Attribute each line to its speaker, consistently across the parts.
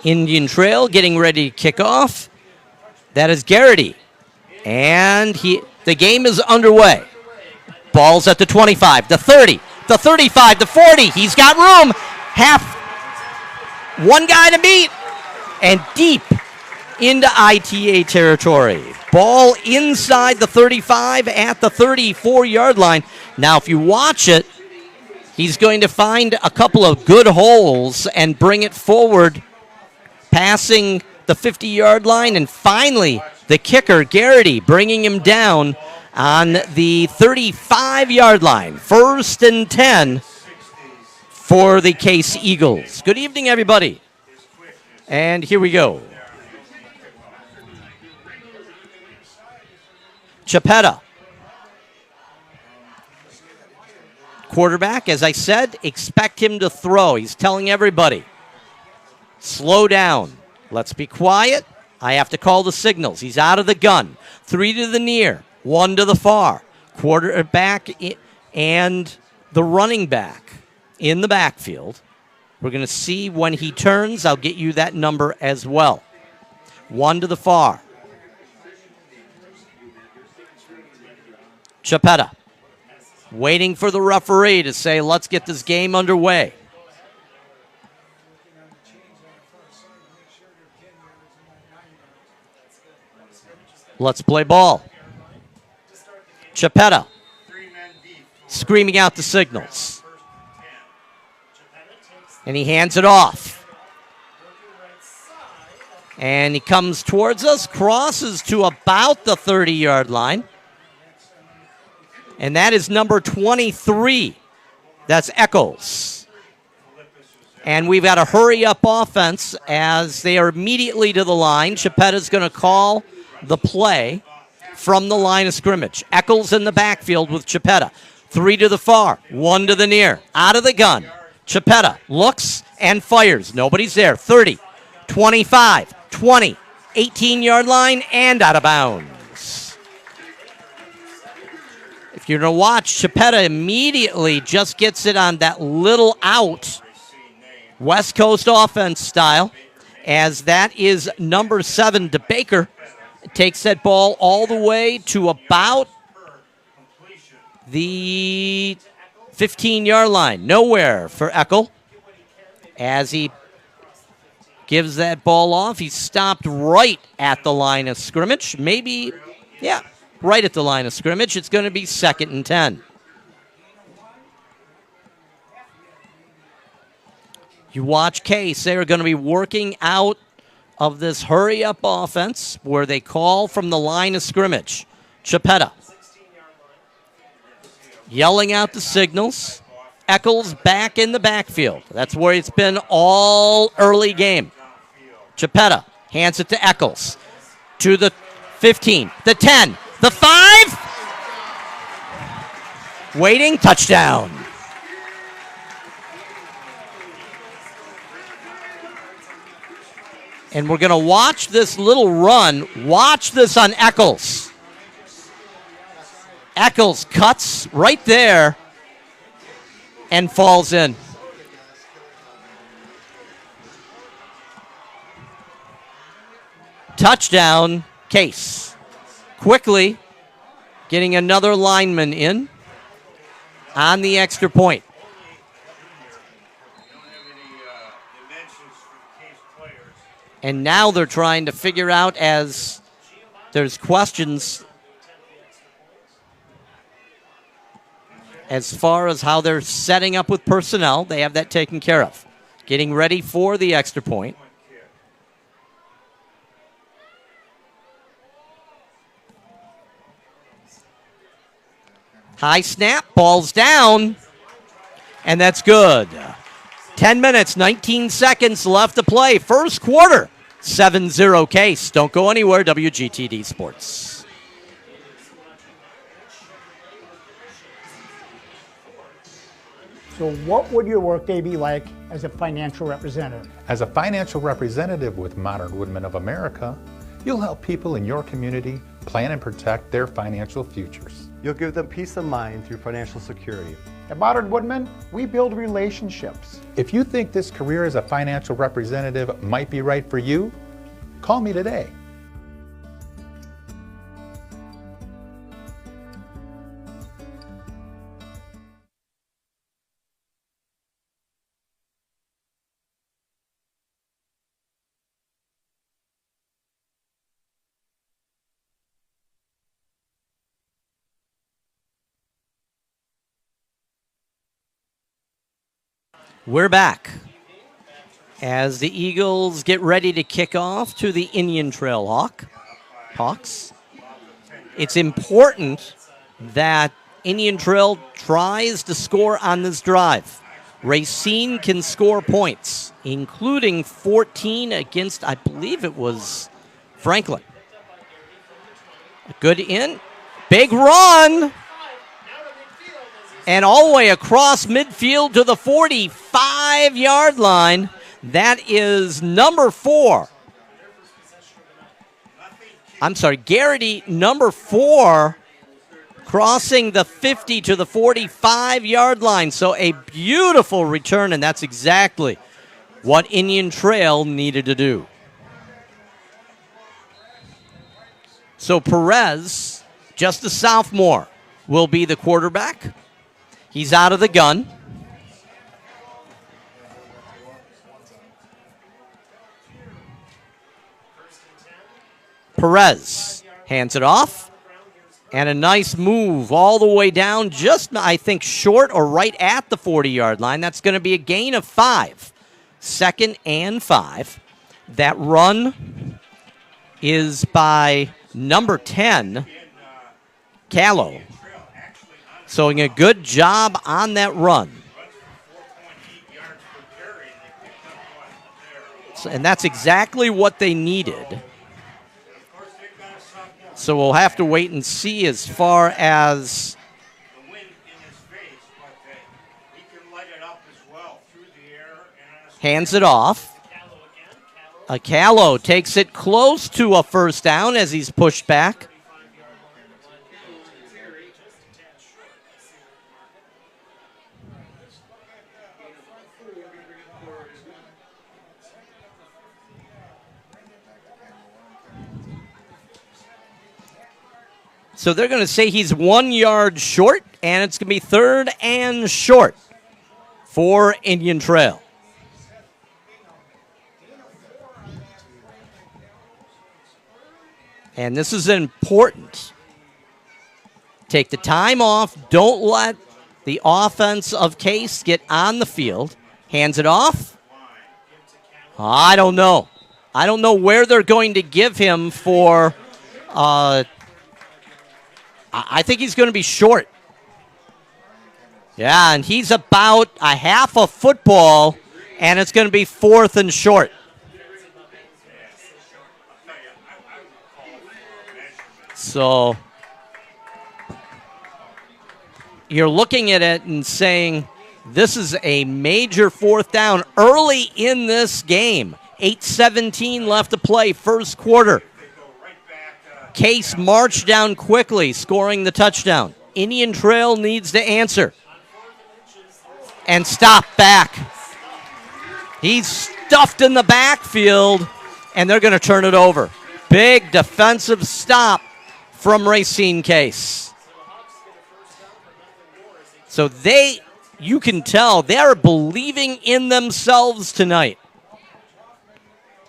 Speaker 1: Indian Trail getting ready to kick off. That is Garrity. And the game is underway. Ball's at the 25, the 30, the 35, the 40. He's got room. One guy to beat. And deep into ITA territory. Ball inside the 35 at the 34-yard line. Now, if you watch it, he's going to find a couple of good holes and bring it forward, passing the 50-yard line. And finally, the kicker, Garrity, bringing him down on the 35-yard line. 1st and 10 for the Case Eagles. Good evening, everybody. And here we go. Chapetta. Quarterback, as I said, expect him to throw. He's telling everybody, slow down. Let's be quiet. I have to call the signals. He's out of the gun. 3 to the near, 1 to the far. Quarterback and the running back in the backfield. We're going to see when he turns. I'll get you that number as well. 1 to the far. Chapetta waiting for the referee to say, let's get this game underway. Let's play ball. Chapetta screaming out the signals. And he hands it off. And he comes towards us, crosses to about the 30-yard line. And that is number 23. That's Eccles. And we've got a hurry-up offense as they are immediately to the line. Chapetta's going to call the play from the line of scrimmage. Eccles in the backfield with Chapetta. 3 to the far, 1 to the near. Out of the gun. Chapetta looks and fires. Nobody's there. 30, 25, 20, 18-yard line, and out of bounds. If you're going to watch, Chapetta immediately just gets it on that little out, West Coast offense style, as that is number 7 to Baker. Takes that ball all the way to about the 15-yard line. Nowhere for Eckel. As he gives that ball off, he's stopped right at the line of scrimmage. Maybe, yeah, right at the line of scrimmage. It's going to be 2nd and 10. You watch Case. They're going to be working out of this hurry-up offense where they call from the line of scrimmage. Chapetta yelling out the signals. Eccles back in the backfield. That's where it's been all early game. Chapetta hands it to Eccles. To the 15, the 10, the 5. Waiting, touchdown. And we're going to watch this little run. Watch this on Eccles. Eccles cuts right there and falls in. Touchdown, Case. Quickly getting another lineman in on the extra point. And now they're trying to figure out, as there's questions as far as how they're setting up with personnel. They have that taken care of. Getting ready for the extra point. High snap, ball's down, and that's good. 10 minutes, 19 seconds left to play. First quarter, 7-0 Case. Don't go anywhere, WGTD Sports.
Speaker 2: So what would your workday be like as a financial representative?
Speaker 3: As a financial representative with Modern Woodmen of America, you'll help people in your community plan and protect their financial futures.
Speaker 4: You'll give them peace of mind through financial security. At Modern Woodmen, we build relationships.
Speaker 3: If you think this career as a financial representative might be right for you, call me today.
Speaker 1: We're back as the Eagles get ready to kick off to the Indian Trail Hawks. It's important that Indian Trail tries to score on this drive. Racine can score points, including 14 against, I believe it was Franklin. A good in, big run. And all the way across midfield to the 45-yard line. That is number 4. I'm sorry, Garrity, number 4, crossing the 50 to the 45-yard line. So a beautiful return, and that's exactly what Indian Trail needed to do. So Perez, just a sophomore, will be the quarterback. He's out of the gun. Perez hands it off. And a nice move all the way down, just, I think, short or right at the 40-yard line. That's going to be a gain of 5. 2nd and 5. That run is by number 10, Callow. So a good job on that run. And that's exactly what they needed. So we'll have to wait and see as far as hands it off. Callow takes it close to a first down as he's pushed back. So they're going to say he's 1 yard short, and it's going to be 3rd and short for Indian Trail. And this is important. Take the time off. Don't let the offense of Case get on the field. Hands it off. I don't know. I don't know where they're going to give him for... I think he's going to be short. Yeah, and he's about a half a football, and it's going to be 4th and short. So you're looking at it and saying this is a major 4th down early in this game. 8:17 left to play, first quarter. Case marched down quickly, scoring the touchdown. Indian Trail needs to answer. And stop back. He's stuffed in the backfield, and they're going to turn it over. Big defensive stop from Racine Case. So you can tell they're believing in themselves tonight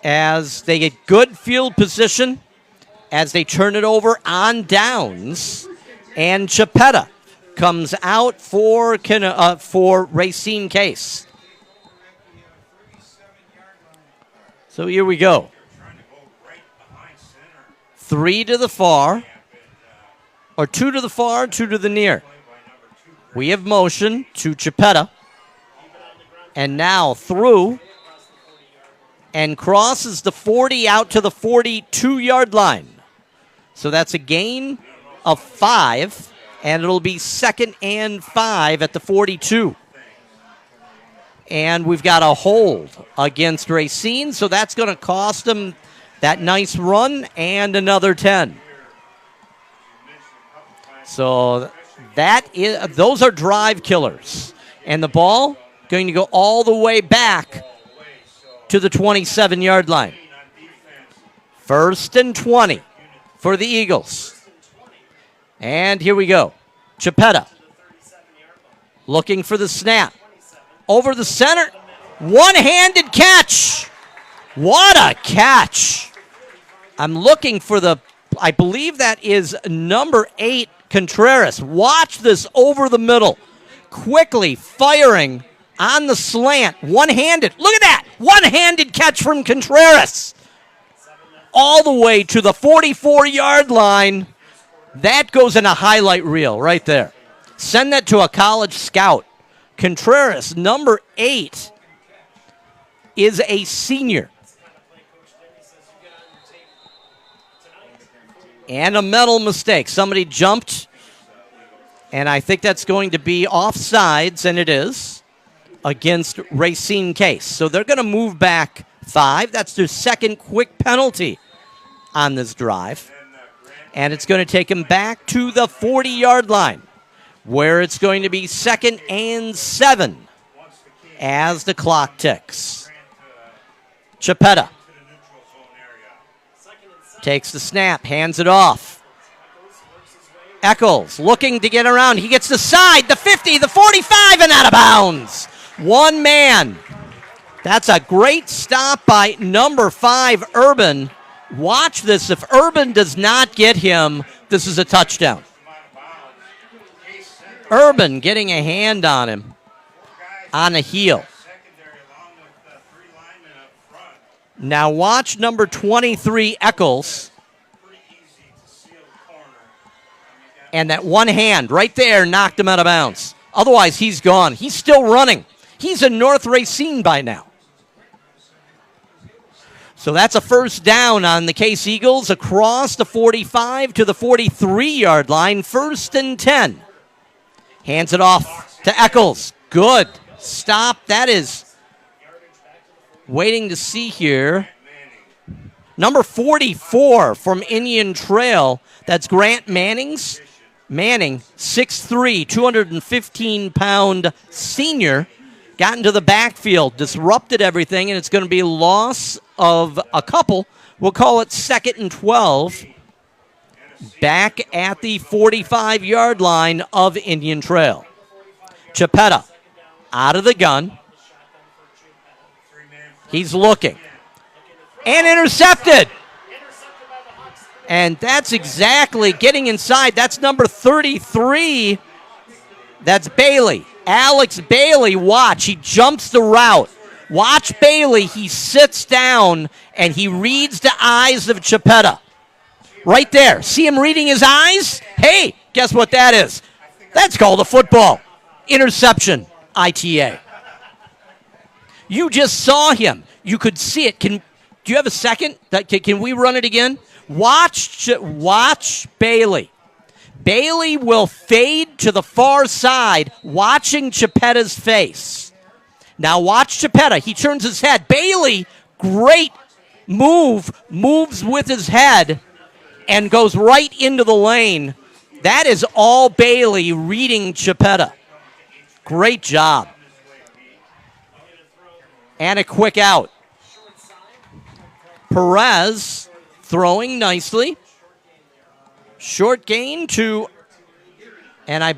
Speaker 1: as they get good field position, as they turn it over on downs, and Chapetta comes out for Racine Case. So here we go. 3 to the far, or 2 to the far, 2 to the near. We have motion to Chapetta, and now through, and crosses the 40 out to the 42-yard line. So that's a gain of 5, and it'll be 2nd and 5 at the 42. And we've got a hold against Racine, so that's going to cost them that nice run and another 10. So Those are drive killers. And the ball going to go all the way back to the 27-yard line. 1st and 20 for the Eagles. And here we go. Chipetta looking for the snap. Over the center. One-handed catch. What a catch. I'm looking for I believe that is number 8, Contreras. Watch this over the middle. Quickly firing on the slant. One-handed. Look at that. One-handed catch from Contreras. All the way to the 44-yard line. That goes in a highlight reel right there. Send that to a college scout. Contreras, number 8, is a senior. And a mental mistake. Somebody jumped, and I think that's going to be offsides, and it is, against Racine Case. So they're going to move back 5. That's their second quick penalty on this drive. And it's going to take him back to the 40-yard line, where it's going to be 2nd and 7 as the clock ticks. Chipetta takes the snap, hands it off. Eccles looking to get around. He gets the side, the 50, the 45, and out of bounds. One man. That's a great stop by number 5, Urban. Watch this. If Urban does not get him, this is a touchdown. Urban getting a hand on him on a heel. Now watch number 23, Eccles. And that one hand right there knocked him out of bounds. Otherwise, he's gone. He's still running. He's in North Racine by now. So that's a first down on the Case Eagles across the 45 to the 43-yard line. 1st and 10. Hands it off to Eccles. Good stop. That is waiting to see here. Number 44 from Indian Trail. That's Grant Manning, 6'3", 215-pound senior. Got into the backfield, disrupted everything, and it's going to be a loss of a couple. We'll call it 2nd and 12. Back at the 45-yard line of Indian Trail. Chipetta out of the gun. He's looking. And intercepted. And that's exactly getting inside. That's number 33. That's Bailey. Alex Bailey, watch. He jumps the route. Watch Bailey. He sits down, and he reads the eyes of Chipetta. Right there. See him reading his eyes? Hey, guess what that is? That's called a football. Interception, ITA. You just saw him. You could see it. Do you have a second? Can we run it again? Watch Bailey. Bailey will fade to the far side, watching Chipetta's face. Now watch Chipetta. He turns his head. Bailey, great move, moves with his head and goes right into the lane. That is all Bailey reading Chipetta. Great job. And a quick out. Perez throwing nicely. Short gain to, and I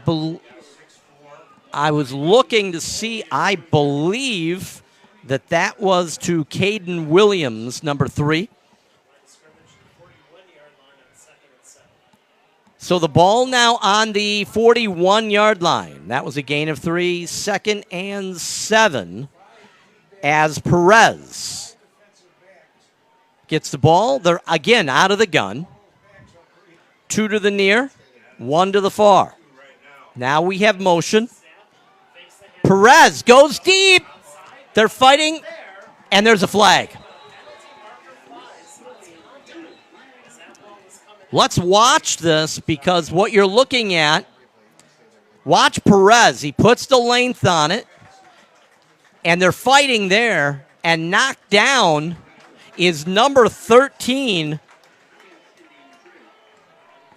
Speaker 1: was looking to see, I believe that was to Caden Williams, number 3. So the ball now on the 41-yard line. That was a gain of 3, 2nd and 7, as Perez gets the ball. They're again out of the gun. 2 to the near, 1 to the far. Now we have motion. Perez goes deep. They're fighting, and there's a flag. Let's watch this, because what you're looking at, watch Perez. He puts the length on it, and they're fighting there, and knocked down is number 13,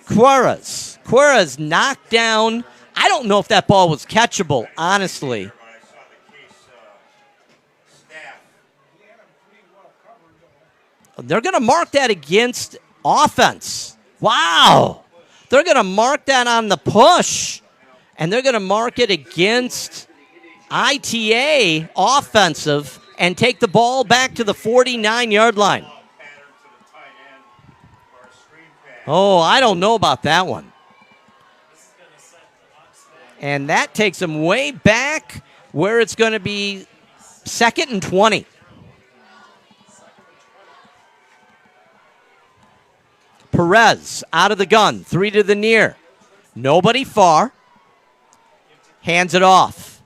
Speaker 1: Queras knocked down. I don't know if that ball was catchable, honestly. They're going to mark that against offense. Wow. They're going to mark that on the push, and they're going to mark it against ITA offensive and take the ball back to the 49-yard line. Oh, I don't know about that one. And that takes them way back where it's going to be 2nd and 20. Perez out of the gun, 3 to the near. Nobody far. Hands it off.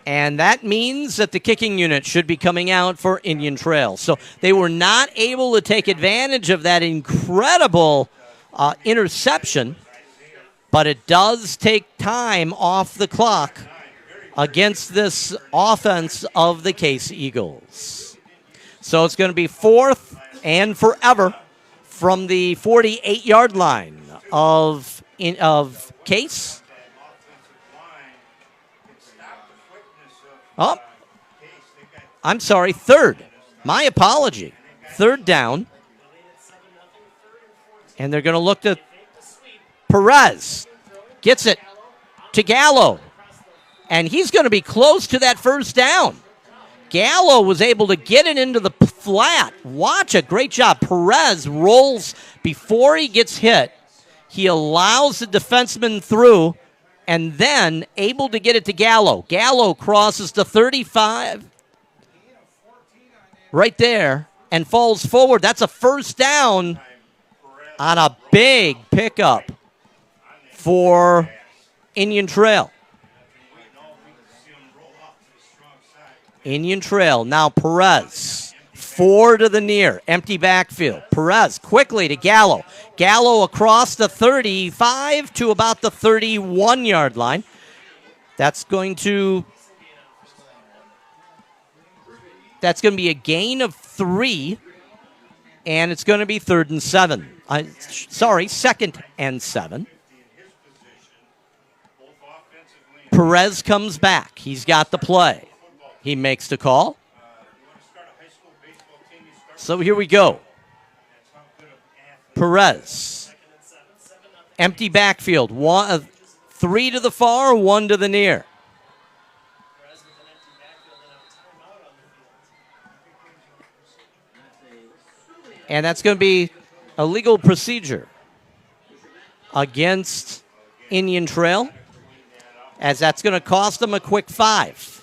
Speaker 1: And that means that the kicking unit should be coming out for Indian Trail. So they were not able to take advantage of that incredible interception, but it does take time off the clock against this offense of the Case Eagles. So it's going to be 4th and forever from the 48-yard line of Case. Oh, I'm sorry, 3rd. My apology. 3rd down. And they're going to look to Perez. Gets it to Gallo. And he's going to be close to that 1st down. Gallo was able to get it into the flat. Watch a great job. Perez rolls before he gets hit. He allows the defenseman through and then able to get it to Gallo. Gallo crosses to 35 right there and falls forward. That's a 1st down on a big pickup for Indian Trail. Indian Trail, now Perez, 4 to the near, empty backfield. Perez quickly to Gallo. Gallo across the 35 to about the 31-yard line. That's going to be a gain of 3, and it's going to be 3rd and 7. 2nd and 7. Perez comes back. He's got the play. He makes the call. So here we go. Perez. Empty backfield. 3 to the far, 1 to the near. And that's going to be a legal procedure against Indian Trail, as that's going to cost them a quick 5.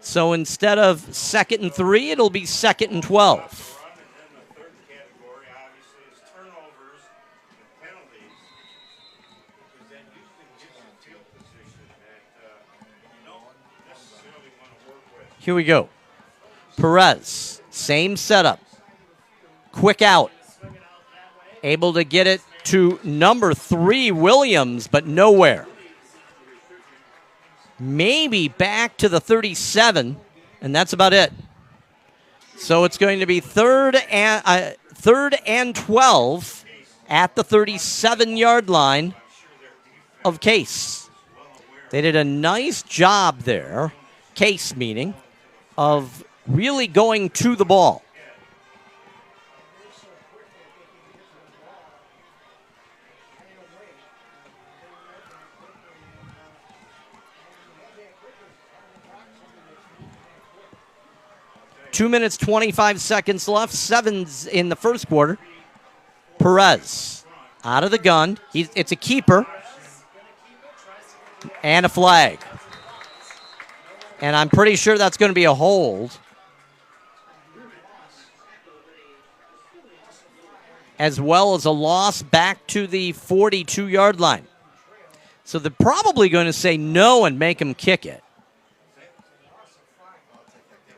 Speaker 1: So instead of 2nd and 3, it'll be 2nd and 12. Here we go. Perez, same setup. Quick out. Able to get it to number 3, Williams, but nowhere. Maybe back to the 37, and that's about it. So it's going to be 3rd and 12 at the 37-yard line of Case. They did a nice job there, Case meaning, of really going to the ball. Two minutes, 25 seconds left. 7's in the first quarter. Perez out of the gun. It's a keeper. And a flag. And I'm pretty sure that's going to be a hold. As well as a loss back to the 42-yard line. So they're probably going to say no and make him kick it.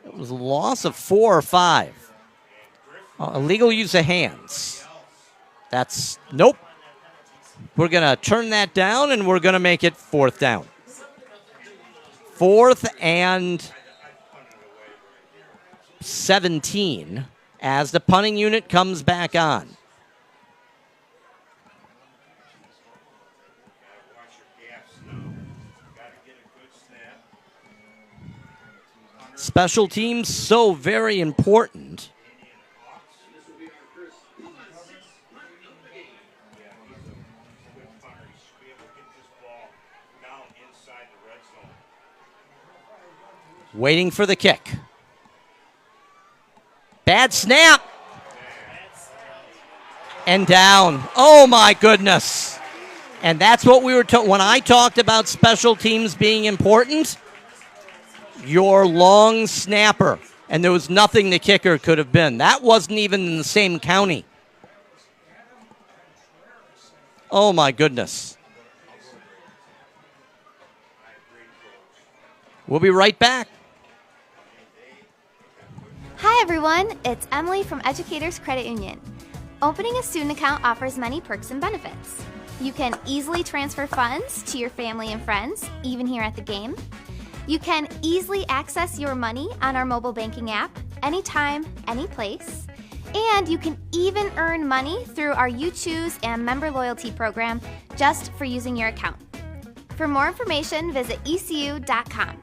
Speaker 1: It was a loss of 4 or 5. Illegal use of hands. That's, nope. We're going to turn that down, and we're going to make it 4th down. 4th and 17 as the punting unit comes back on. Special teams so very important. Waiting for the kick. Bad snap. And down. Oh my goodness. And that's what we were when I talked about special teams being important. Your long snapper. And there was nothing the kicker could have been. That wasn't even in the same county. Oh my goodness. We'll be right back.
Speaker 5: Hi everyone, it's Emily from Educators Credit Union. Opening a student account offers many perks and benefits. You can easily transfer funds to your family and friends, even here at the game. You can easily access your money on our mobile banking app, anytime, any place. And you can even earn money through our You Choose and member loyalty program just for using your account. For more information, visit ecu.com.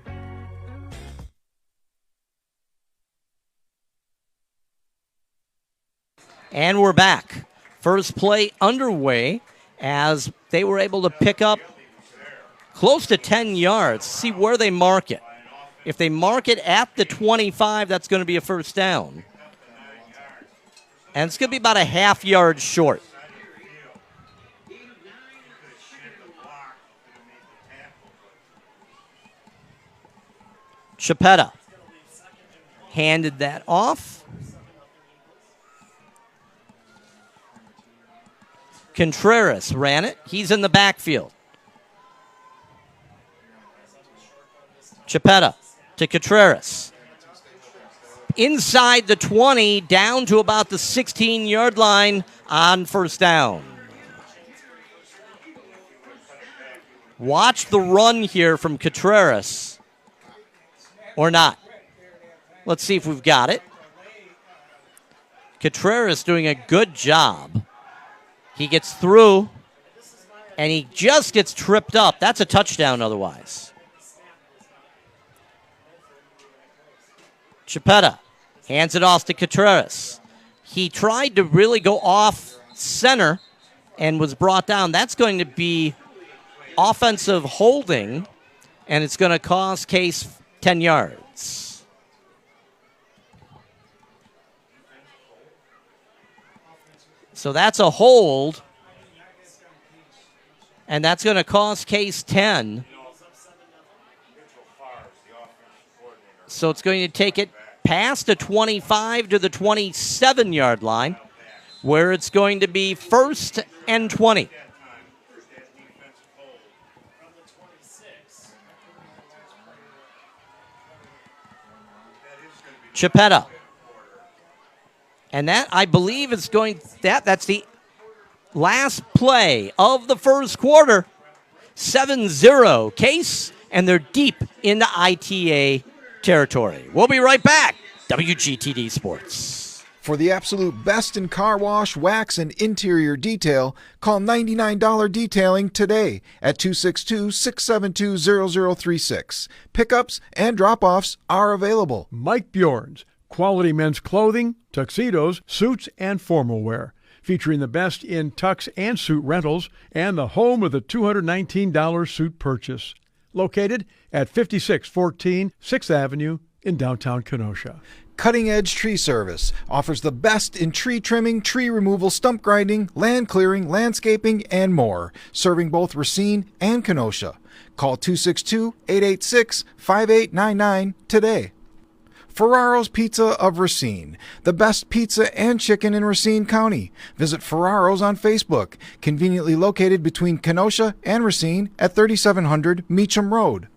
Speaker 1: And we're back. First play underway as they were able to pick up close to 10 yards. See where they mark it. If they mark it at the 25, that's going to be a first down. And it's going to be about a half yard short. Chapetta handed that off. Contreras ran it. He's in the backfield. Chapetta to Contreras. Inside the 20, down to about the 16-yard line on first down. Watch the run here from Contreras. Or not. Let's see if we've got it. Contreras doing a good job. He gets through, and he just gets tripped up. That's a touchdown otherwise. Chapetta hands it off to Contreras. He tried to really go off center and was brought down. That's going to be offensive holding, and it's going to cost Case 10 yards. So that's a hold, and that's going to cost Case 10. So it's going to take it past the 25 to the 27-yard line, where it's going to be 1st and 20. Chapetta. And that, I believe, is going, that's the last play of the first quarter. 7-0 Case, and they're deep into ITA territory. We'll be right back. WGTD Sports.
Speaker 6: For the absolute best in car wash, wax, and interior detail, call $99 Detailing today at 262-672-0036. Pickups and drop-offs are available.
Speaker 7: Mike Bjorn's quality men's clothing, tuxedos, suits, and formal wear, featuring the best in tux and suit rentals and the home of the $219 suit purchase. Located at 5614 6th Avenue in downtown Kenosha.
Speaker 6: Cutting Edge Tree Service offers the best in tree trimming, tree removal, stump grinding, land clearing, landscaping, and more, serving both Racine and Kenosha. Call 262-886-5899 today. Ferraro's Pizza of Racine, the best pizza and chicken in Racine County. Visit Ferraro's on Facebook, conveniently located between Kenosha and Racine at 3700 Meacham Road.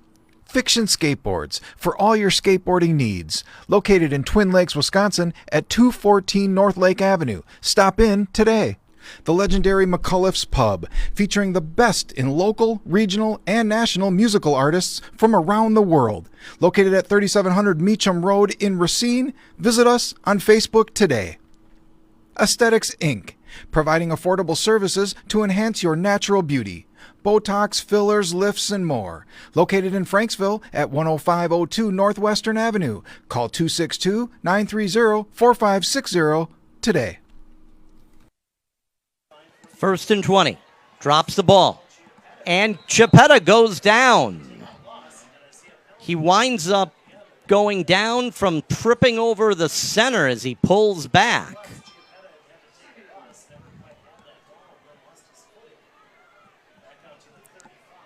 Speaker 6: Fiction Skateboards for all your skateboarding needs. Located in Twin Lakes, Wisconsin at 214 North Lake Avenue. Stop in today. the legendary McCullough's Pub, featuring the best in local, regional, and national musical artists from around the world. Located at 3700 Meacham Road in Racine, visit us on Facebook today. Aesthetics Inc., providing affordable services to enhance your natural beauty. Botox, fillers, lifts, and more. Located in Franksville at 10502 Northwestern Avenue. Call 262-930-4560 today.
Speaker 1: 1st and 20. Drops the ball. And Chiappetta goes down. He winds up going down from tripping over the center as he pulls back.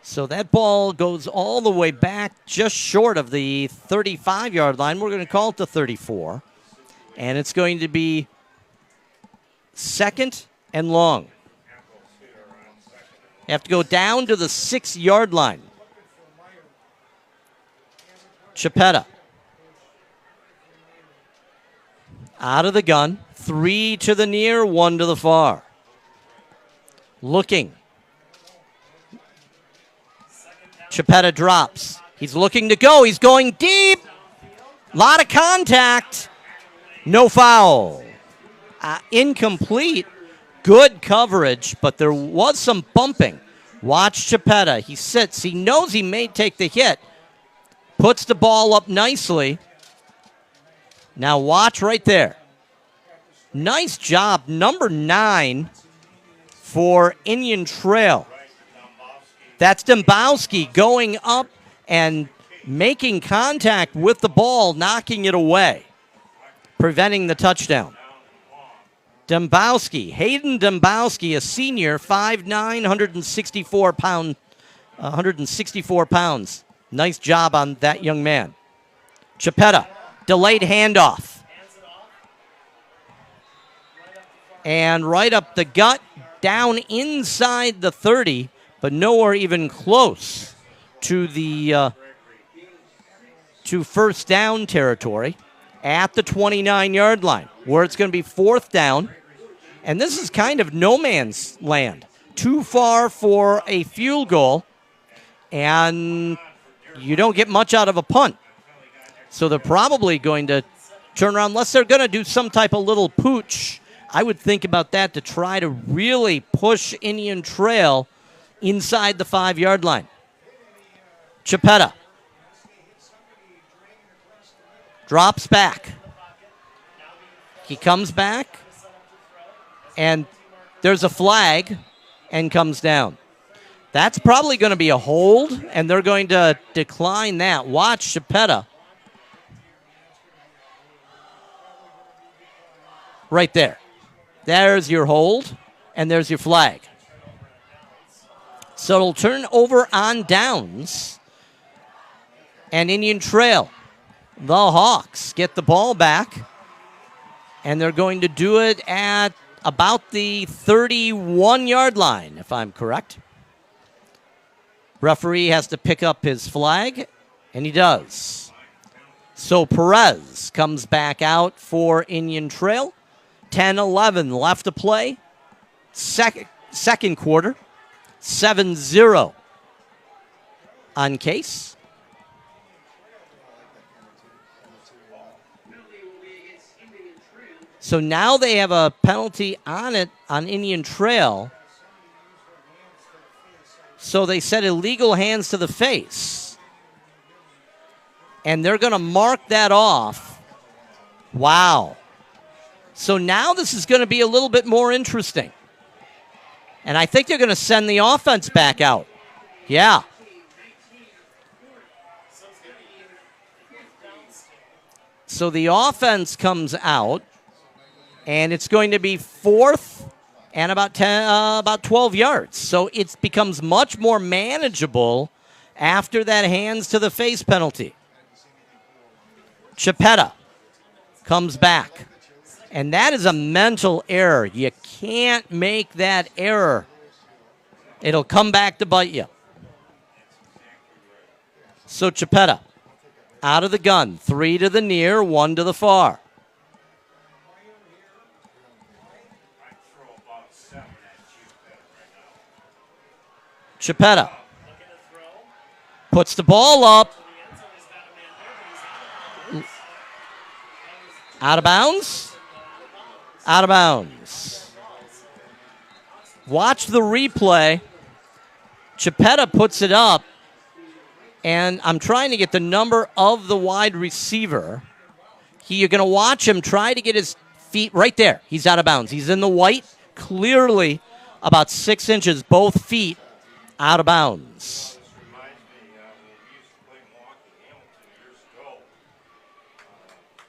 Speaker 1: So that ball goes all the way back just short of the 35-yard line. We're going to call it the 34. And it's going to be 2nd and long. You have to go down to the 6-yard line. Chiappetta. Out of the gun. 3 to the near, 1 to the far. Looking. Chiappetta drops. He's looking to go. He's going deep. Lot of contact. No foul. Incomplete. Good coverage, but there was some bumping. Watch Chiappetta. He sits. He knows he may take the hit. Puts the ball up nicely. Now watch right there. Nice job. Number 9 for Indian Trail. That's Dembowski going up and making contact with the ball, knocking it away, preventing the touchdown. Dembowski, Hayden Dembowski, a senior, 5'9", 164 pounds. Nice job on that young man. Chiappetta, delayed handoff. And right up the gut, down inside the 30, but nowhere even close to the to first down territory at the 29-yard line, where it's going to be 4th down. And this is kind of no man's land. Too far for a field goal, and you don't get much out of a punt. So they're probably going to turn around, unless they're going to do some type of little pooch. I would think about that to try to really push Indian Trail inside the 5-yard line. Chiappetta drops back. He comes back, and there's a flag and comes down. That's probably going to be a hold, and they're going to decline that. Watch Chiappetta. Right there. There's your hold, and there's your flag. So it'll turn over on downs. And Indian Trail, the Hawks, get the ball back. And they're going to do it at about the 31-yard line, if I'm correct. Referee has to pick up his flag, and he does. So Perez comes back out for Indian Trail. 10-11 left to play. Second quarter. 7-0 on Case. So now they have a penalty on it on Indian Trail. So they said illegal hands to the face. And they're going to mark that off. Wow. So now this is going to be a little bit more interesting. And I think they're going to send the offense back out. Yeah. So the offense comes out, and it's going to be 4th and about 12 yards. So it becomes much more manageable after that hands to the face penalty. Chiappetta comes back. And that is a mental error. You can't make that error. It'll come back to bite you. So Chiappetta, out of the gun. 3 to the near, 1 to the far. Chipetta puts the ball up. Out of bounds. Out of bounds. Watch the replay. Chipetta puts it up. And I'm trying to get the number of the wide receiver. You're going to watch him try to get his feet right there. He's out of bounds. He's in the white, clearly about 6 inches, both feet out of bounds.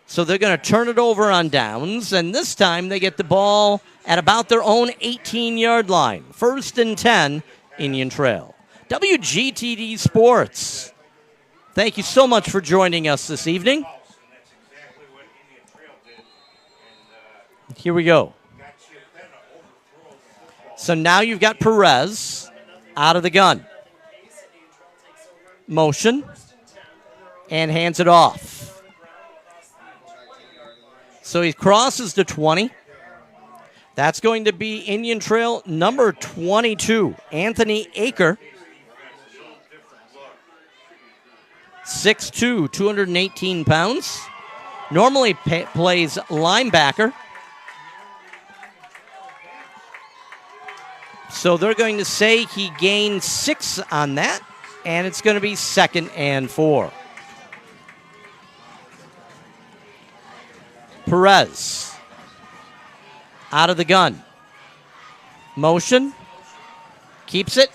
Speaker 1: So they're going to turn it over on downs, and this time they get the ball at about their own 18-yard line. 1st and 10, Indian Trail. WGTD Sports. Thank you so much for joining us this evening. Here we go. So now you've got Perez out of the gun. Motion. And hands it off. So he crosses the 20. That's going to be Indian Trail number 22, Anthony Aker. 6'2", 218 pounds. Normally plays linebacker. So they're going to say he gained 6 on that, and it's going to be 2nd and 4. Perez out of the gun. Motion. Keeps it.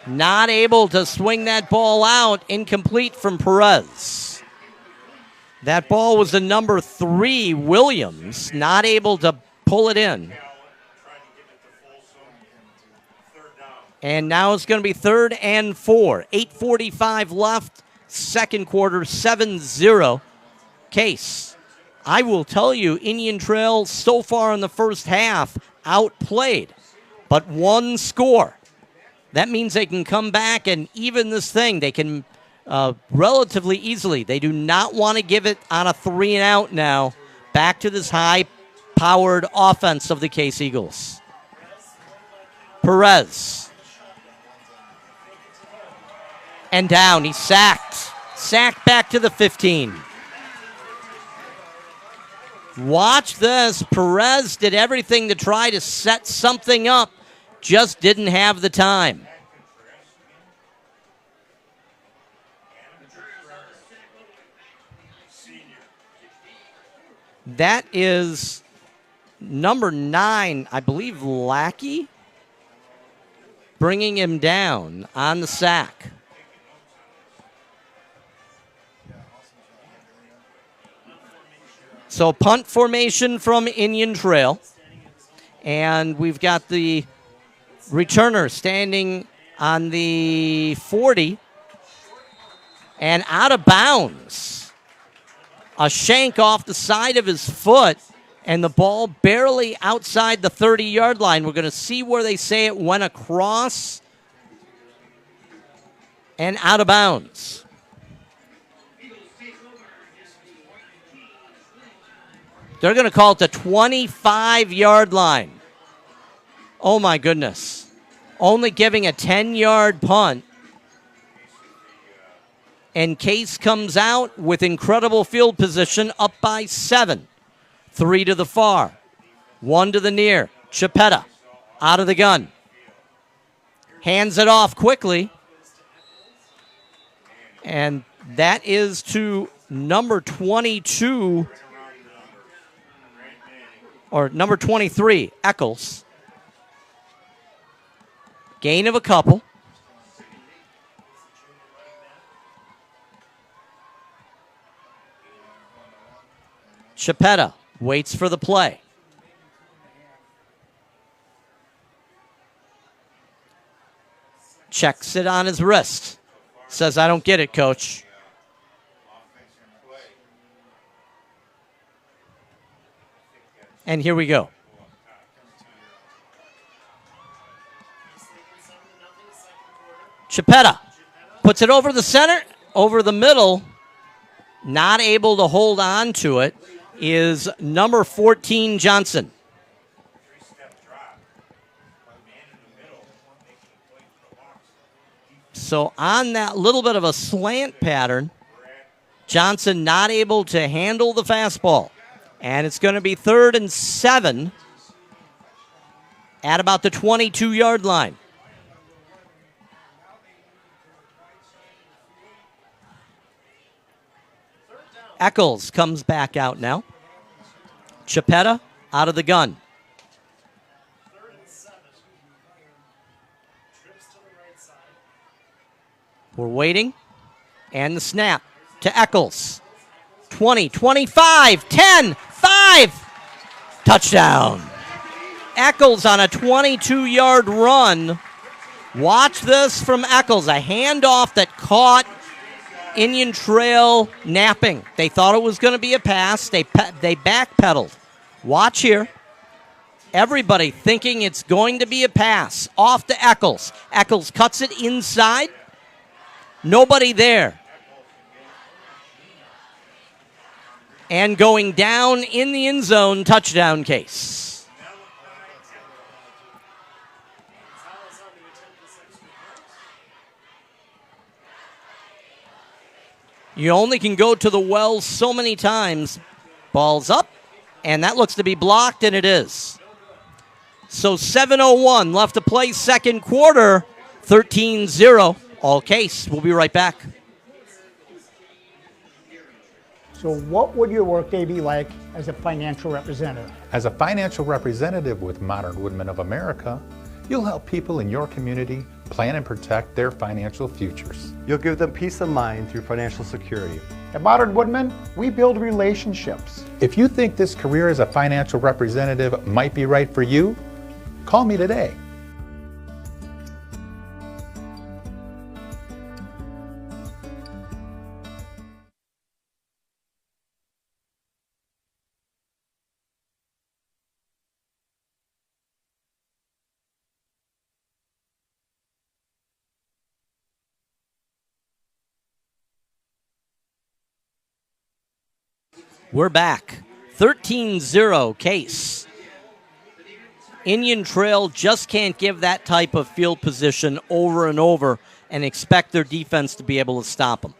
Speaker 1: Not able to swing that ball out. Incomplete from Perez. That ball was the number 3, Williams. Not able to pull it in. And now it's going to be 3rd and 4. 8:45 left. Second quarter, 7-0. Case. I will tell you, Indian Trail so far in the first half outplayed. But 1 score. That means they can come back and even this thing. They can relatively easily. They do not want to give it on a 3-and-out now. Back to this high-powered offense of the Case Eagles. Perez. And down. He's sacked. Sacked back to the 15. Watch this. Perez did everything to try to set something up. Just didn't have the time. That is number 9, I believe, Lackey, bringing him down on the sack. So punt formation from Indian Trail. And we've got the returner standing on the 40 and out of bounds. A shank off the side of his foot and the ball barely outside the 30-yard line. We're going to see where they say it went across and out of bounds. They're going to call it the 25-yard line. Oh, my goodness. Only giving a 10-yard punt. And Case comes out with incredible field position, up by 7. 3 to the far. 1 to the near. Chipetta out of the gun. Hands it off quickly. And that is to number 22, or number 23, Eccles. Gain of a couple. Chipetta waits for the play. Checks it on his wrist. Says, I don't get it, coach. And here we go. Chipetta puts it over the center, over the middle. Not able to hold on to it is number 14, Johnson. So on that little bit of a slant pattern, Johnson not able to handle the fastball. And it's going to be 3rd and 7 at about the 22-yard line. Eccles comes back out now. Chapetta out of the gun. We're waiting. And the snap to Eccles. 20, 25, 10, 5. Touchdown. Eccles on a 22-yard run. Watch this from Eccles. A handoff that caught Indian Trail napping. They thought it was going to be a pass. They backpedaled. Watch here. Everybody thinking it's going to be a pass. Off to Eccles. Eccles cuts it inside. Nobody there. And going down in the end zone, touchdown Case. You only can go to the well so many times. Ball's up, and that looks to be blocked, and it is. So 7:01 left to play second quarter, 13-0. All Case. We'll be right back.
Speaker 2: So what would your workday be like as a financial representative?
Speaker 3: As a financial representative with Modern Woodmen of America, you'll help people in your community plan and protect their financial futures.
Speaker 8: You'll give them peace of mind through financial security.
Speaker 4: At Modern Woodmen, we build relationships.
Speaker 3: If you think this career as a financial representative might be right for you, call me today.
Speaker 1: We're back. 13-0 Case. Indian Trail just can't give that type of field position over and over and expect their defense to be able to stop them.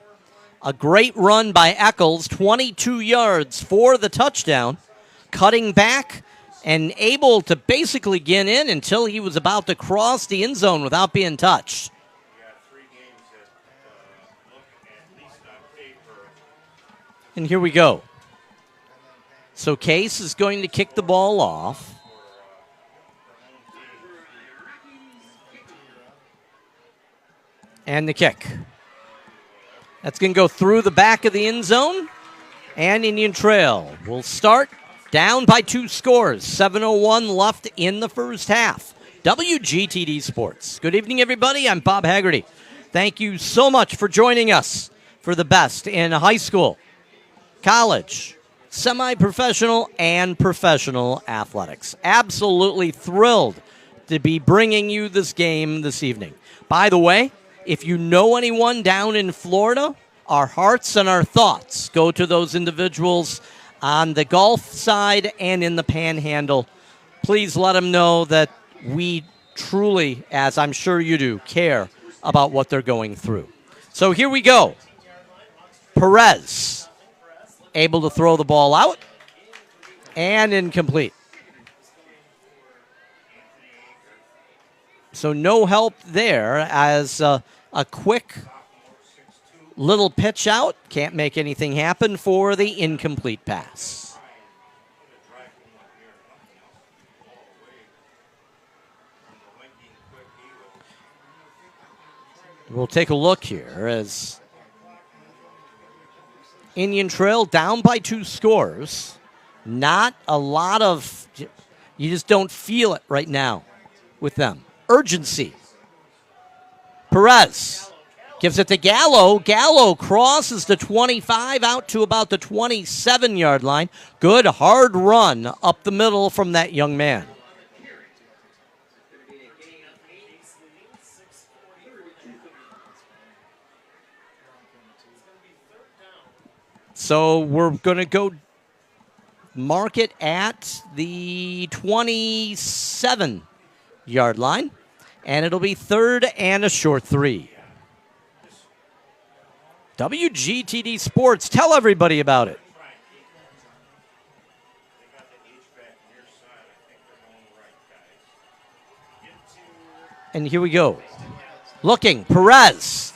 Speaker 1: A great run by Eccles, 22 yards for the touchdown, cutting back and able to basically get in until he was about to cross the end zone without being touched. And here we go. So Case is going to kick the ball off. And the kick. That's going to go through the back of the end zone. And Indian Trail will start down by 2 scores. 7:01 left in the first half. WGTD Sports. Good evening, everybody. I'm Bob Haggerty. Thank you so much for joining us for the best in high school, college, semi-professional, and professional athletics. Absolutely thrilled to be bringing you this game this evening. By the way, if you know anyone down in Florida, our hearts and our thoughts go to those individuals on the Gulf side and in the Panhandle. Please let them know that we truly, as I'm sure you do, care about what they're going through. So here we go. Perez able to throw the ball out and incomplete. So no help there as a quick little pitch out. Can't make anything happen for the incomplete pass. We'll take a look here as Indian Trail down by 2 scores. Not a lot of, you just don't feel it right now with them. Urgency. Perez gives it to Gallo. Gallo crosses the 25 out to about the 27-yard line. Good hard run up the middle from that young man. So we're going to go mark it at the 27-yard line, and it'll be 3rd and a short 3. WGTD Sports. Tell everybody about it. And here we go. Looking, Perez.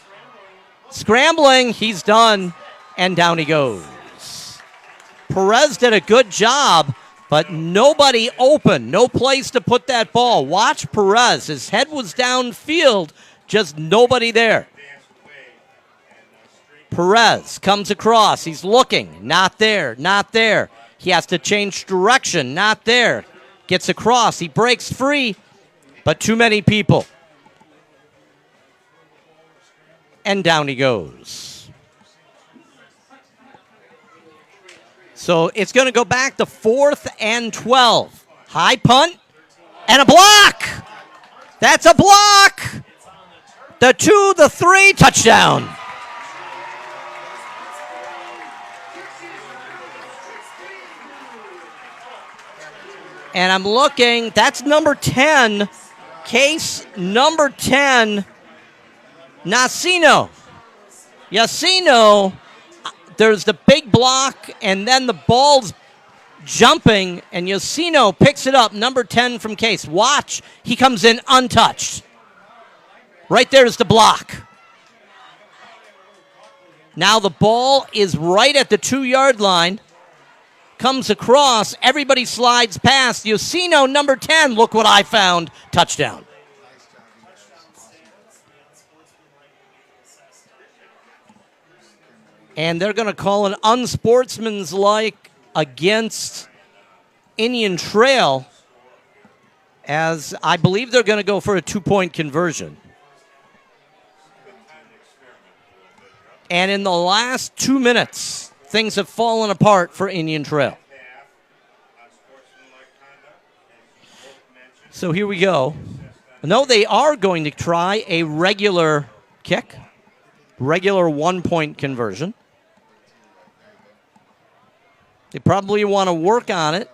Speaker 1: Scrambling, he's done, and down he goes. Perez did a good job, but nobody open, no place to put that ball. Watch Perez. His head was downfield, just nobody there. Perez comes across. He's looking. Not there, not there. He has to change direction. Not there. Gets across. He breaks free, but too many people. And down he goes. So it's going to go back to 4th and 12. High punt and a block. That's a block. The 2, the 3, touchdown. And I'm looking, that's number 10, case number 10, Yacino, there's the big block, and then the ball's jumping, and Yacino picks it up, number 10 from Case. Watch, he comes in untouched. Right there's the block. Now the ball is right at the 2-yard line. Comes across, everybody slides past. Yacino, number 10, look what I found, touchdown. And they're going to call an unsportsmanlike against Indian Trail, as I believe they're going to go for a 2-point conversion. And in the last 2 minutes, things have fallen apart for Indian Trail. So here we go. No, they are going to try a regular kick, regular 1-point conversion. They probably want to work on it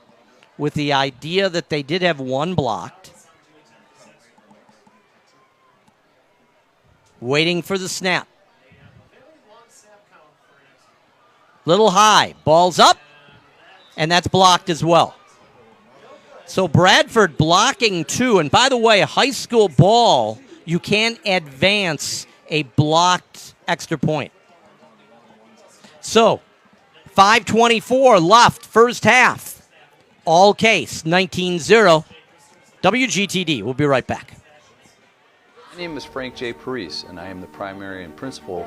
Speaker 1: with the idea that they did have one blocked. Waiting for the snap. Little high. Ball's up, and that's blocked as well. So Bradford blocking 2. And by the way, a high school ball, you can't advance a blocked extra point. So 5:24 left, first half. All Case, 19-0. WGTD. We'll be right back.
Speaker 9: My name is Frank J. Parise, and I am the primary and principal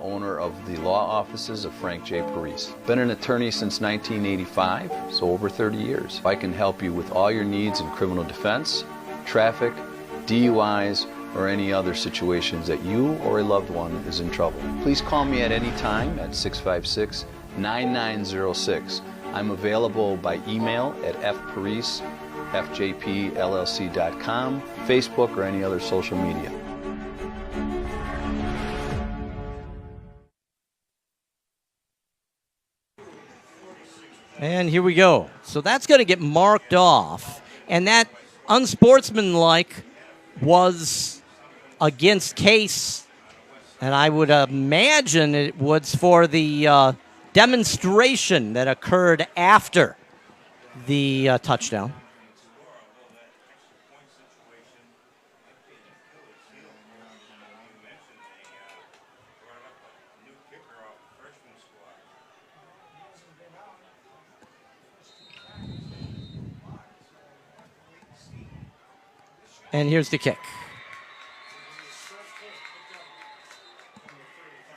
Speaker 9: owner of the law offices of Frank J. Parise. Been an attorney since 1985, so over 30 years. I can help you with all your needs in criminal defense, traffic, DUIs, or any other situations that you or a loved one is in trouble. Please call me at any time at 656-9906. I'm available by email at fparise@fjpllc.com, Facebook, or any other social media.
Speaker 1: And here we go. So that's going to get marked off. And that unsportsmanlike was against Case. And I would imagine it was for the demonstration that occurred after the touchdown. And here's the kick.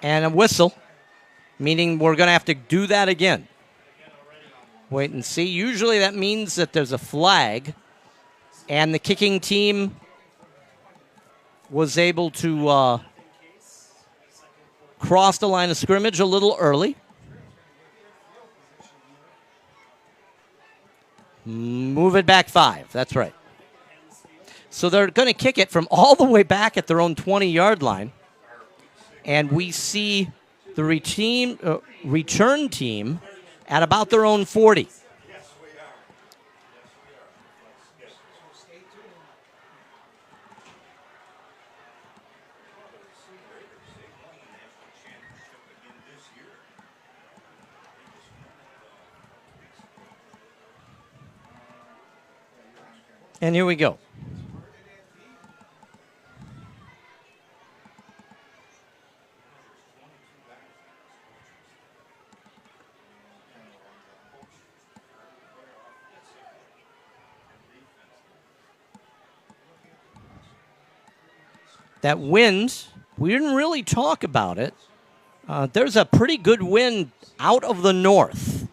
Speaker 1: And a whistle, meaning we're going to have to do that again. Wait and see. Usually that means that there's a flag, and the kicking team was able to cross the line of scrimmage a little early. Move it back 5. That's right. So they're going to kick it from all the way back at their own 20-yard line. And we see the return team at about their own 40. And here we go. That wind, we didn't really talk about it. There's a pretty good wind out of the north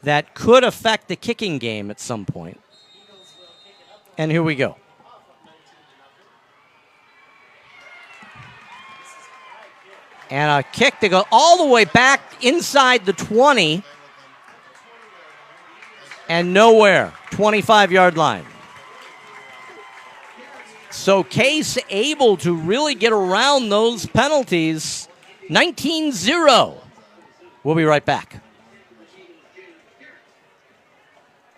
Speaker 1: that could affect the kicking game at some point. And here we go. And a kick to go all the way back inside the 20 and nowhere, 25-yard line. So Case able to really get around those penalties. 19-0. We'll be right back.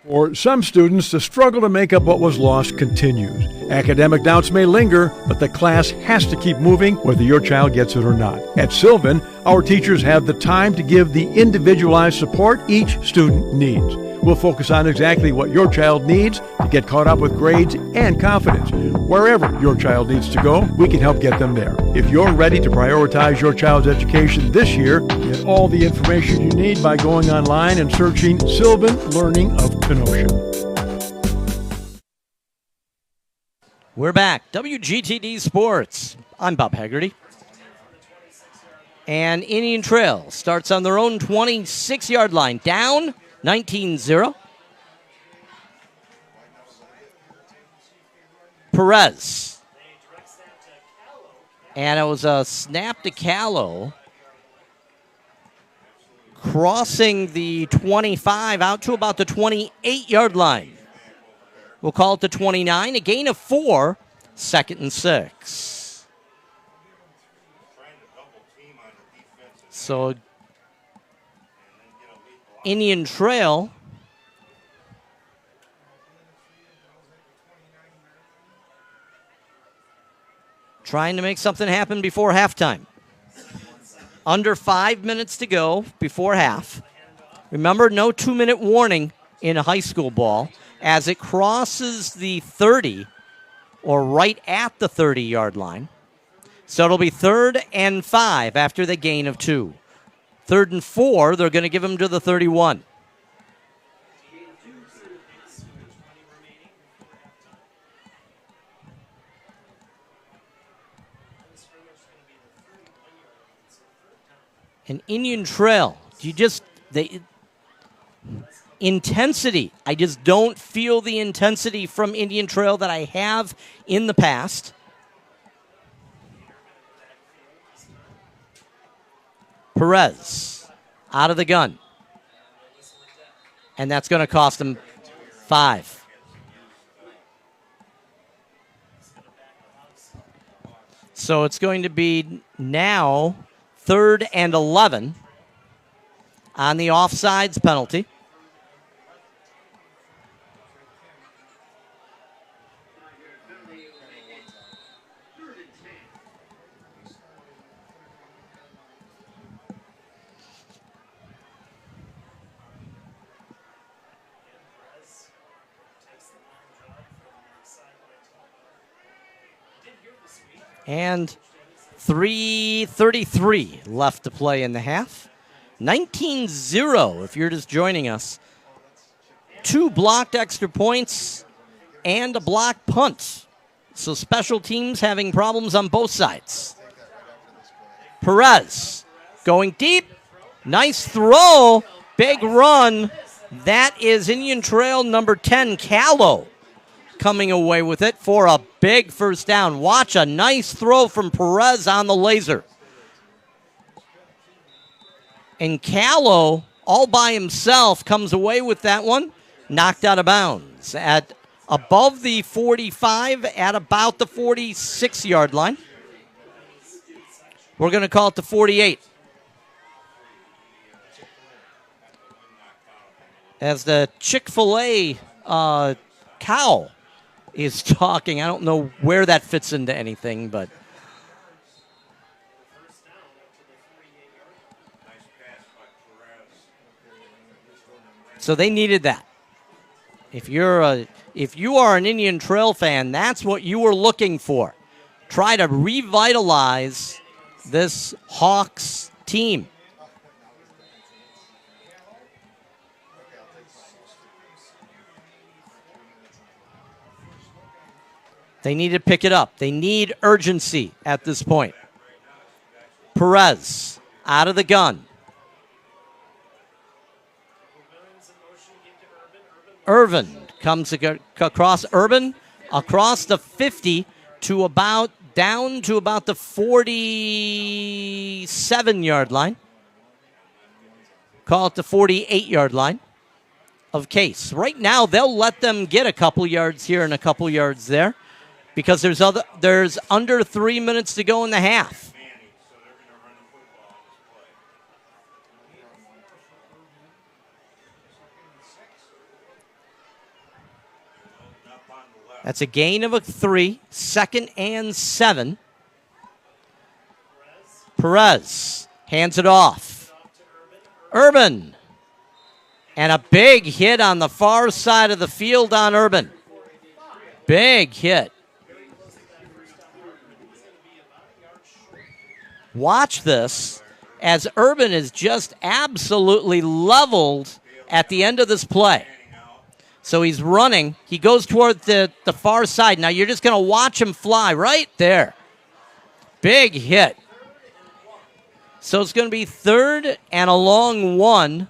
Speaker 7: For some students, the struggle to make up what was lost continues. Academic doubts may linger, but the class has to keep moving whether your child gets it or not. At Sylvan, our teachers have the time to give the individualized support each student needs. We'll focus on exactly what your child needs to get caught up with grades and confidence. Wherever your child needs to go, we can help get them there. If you're ready to prioritize your child's education this year, get all the information you need by going online and searching Sylvan Learning of Kenosha.
Speaker 1: We're back. WGTD Sports. I'm Bob Haggerty. And Indian Trail starts on their own 26-yard line. Down 19-0. Perez. And it was a snap to Callow. Crossing the 25 out to about the 28-yard line. We'll call it the 29. A gain of 4. 2nd and 6. So Indian Trail trying to make something happen before halftime. Under 5 minutes to go before half. Remember, no 2-minute warning in a high school ball. As it crosses the 30 or right at the 30-yard line. So it'll be 3rd and 5 after the gain of 2. 3rd and 4, they're going to give them to the 31. An Indian Trail, intensity. I just don't feel the intensity from Indian Trail that I have in the past. Perez out of the gun. And that's going to cost him 5. So it's going to be now 3rd and 11 on the offsides penalty. And 3:33 left to play in the half. 19-0 if you're just joining us. 2 blocked extra points and a blocked punt. So special teams having problems on both sides. Perez going deep. Nice throw. Big run. That is Indian Trail number 10, Callow, coming away with it for a big first down. Watch a nice throw from Perez on the laser. And Callow, all by himself, comes away with that one, knocked out of bounds at above the 45, at about the 46-yard line. We're going to call it the 48. As the Chick-fil-A cow is talking. I don't know where that fits into anything, but so they needed that. If you're If you are an Indian Trail fan, that's what you were looking for. Try to revitalize this Hawks team. They need to pick it up. They need urgency at this point. Perez out of the gun. Irvin comes across across the 50 to down to about the 47-yard line. Call it the 48-yard line of Case. Right now, they'll let them get a couple yards here and a couple yards there because there's under 3 minutes to go in the half. That's a gain of 3, 2nd and 7. Perez hands it off. Urban. And a big hit on the far side of the field on Urban. Big hit. Watch this as Urban is just absolutely leveled at the end of this play. So he's running. He goes toward the far side. Now you're just going to watch him fly right there. Big hit. So it's going to be 3rd and a long 1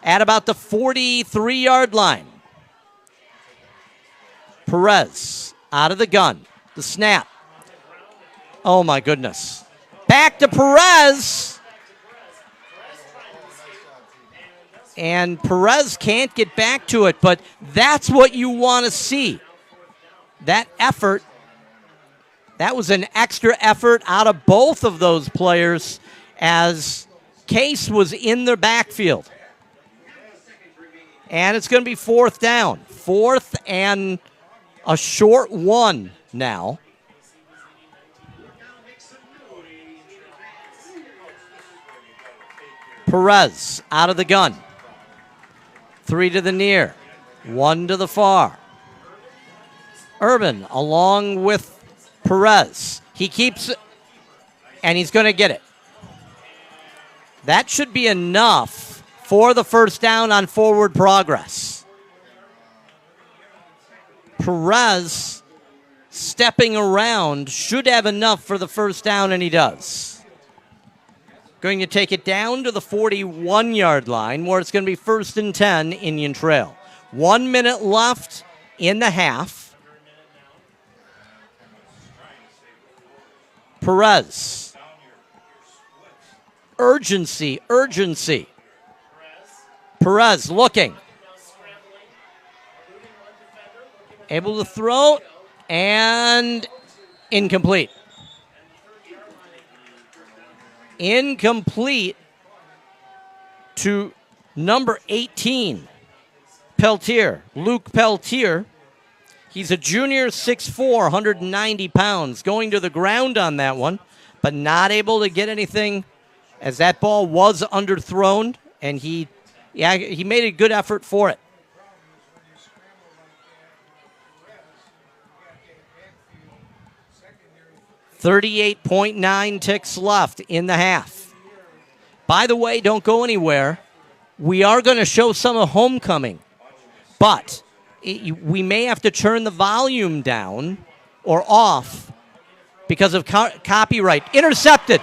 Speaker 1: at about the 43-yard line. Perez out of the gun. The snap. Oh, my goodness. Back to Perez. And Perez can't get back to it, but that's what you want to see. That effort, that was an extra effort out of both of those players as Case was in the backfield. And it's going to be 4th down. 4th and a short 1 now. Perez out of the gun. 3 to the near, 1 to the far. Urban along with Perez. He keeps it, and he's going to get it. That should be enough for the first down on forward progress. Perez stepping around should have enough for the first down, and he does. Going to take it down to the 41-yard line where it's going to be 1st and 10, Indian Trail. 1 minute left in the half. Perez. Urgency. Perez looking. Able to throw and incomplete. Incomplete to number 18, Peltier, Luke Peltier. He's a junior, 6'4", 190 pounds, going to the ground on that one, but not able to get anything as that ball was underthrown, and he made a good effort for it. .9 ticks left in the half. By the way, don't go anywhere. We are going to show some of Homecoming, but we may have to turn the volume down or off because of copyright. Intercepted.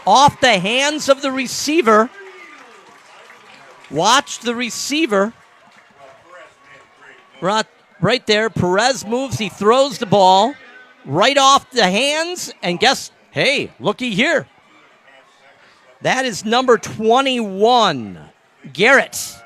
Speaker 1: Off the hands of the receiver. Watch the receiver. Right there. Perez moves. He throws the ball. Right off the hands, and hey, looky here. That is number 21, Garrett.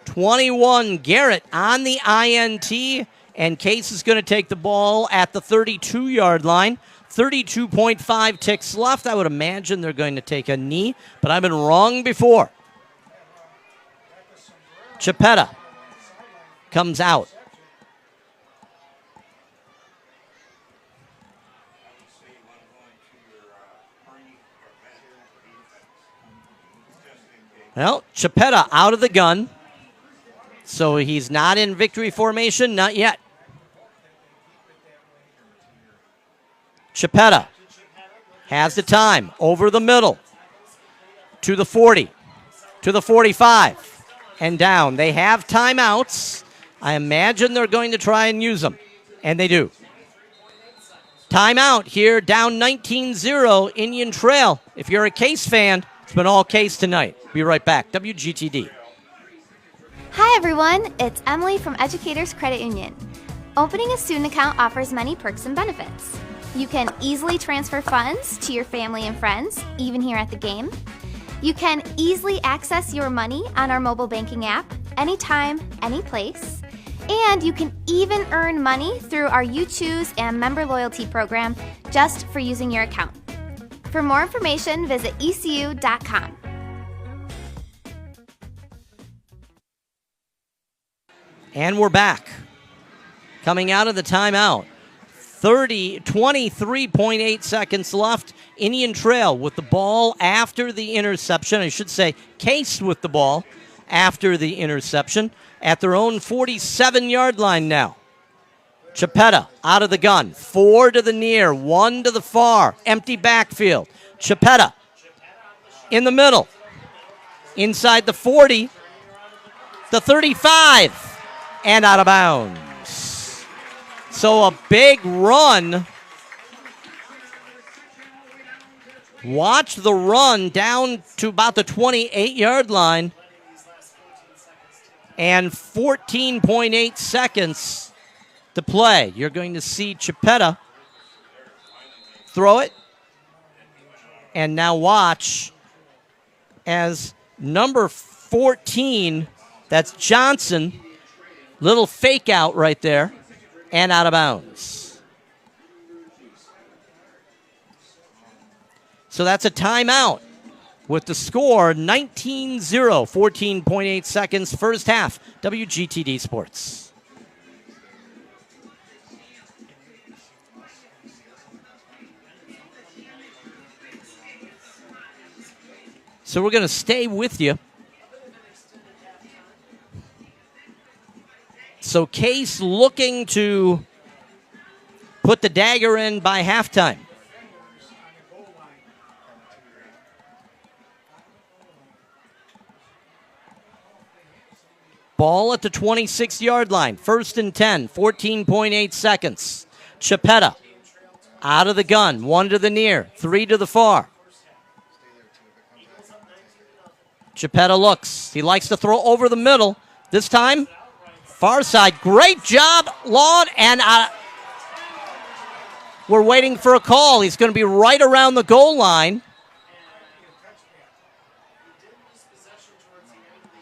Speaker 1: 21, Garrett on the INT, and Case is going to take the ball at the 32-yard line. 32.5 ticks left. I would imagine they're going to take a knee, but I've been wrong before. Chapetta comes out. Well, Chapetta out of the gun. So he's not in victory formation, not yet. Chipetta has the time over the middle to the 40, to the 45, and down. They have timeouts. I imagine they're going to try and use them, and they do. Timeout here, down 19-0, Indian Trail. If you're a Case fan, it's been all Case tonight. Be right back. WGTD.
Speaker 5: Hi everyone, it's Emily from Educators Credit Union. Opening a student account offers many perks and benefits. You can easily transfer funds to your family and friends, even here at the game. You can easily access your money on our mobile banking app, anytime, any place. And you can even earn money through our You Choose and member loyalty program just for using your account. For more information, visit ecu.com.
Speaker 1: And we're back. Coming out of the timeout. 23.8 seconds left. Indian Trail with the ball after the interception. I should say Case with the ball after the interception at their own 47-yard line now. Chipetta out of the gun. 4 to the near, 1 to the far. Empty backfield. Chipetta in the middle. Inside the 40. The 35. And out of bounds. So a big run. Watch the run down to about the 28-yard line. And 14.8 seconds to play. You're going to see Chipetta throw it. And now watch as number 14, that's Johnson, little fake out right there, and out of bounds. So that's a timeout with the score 19-0, 14.8 seconds, first half, WGTD Sports. So we're going to stay with you. So Case looking to put the dagger in by halftime. Ball at the 26-yard line. First and 10, 14.8 seconds. Chipetta out of the gun. 1 to the near, 3 to the far. Chipetta looks. He likes to throw over the middle. This time, far side. Great job, Lawn. And we're waiting for a call. He's going to be right around the goal line.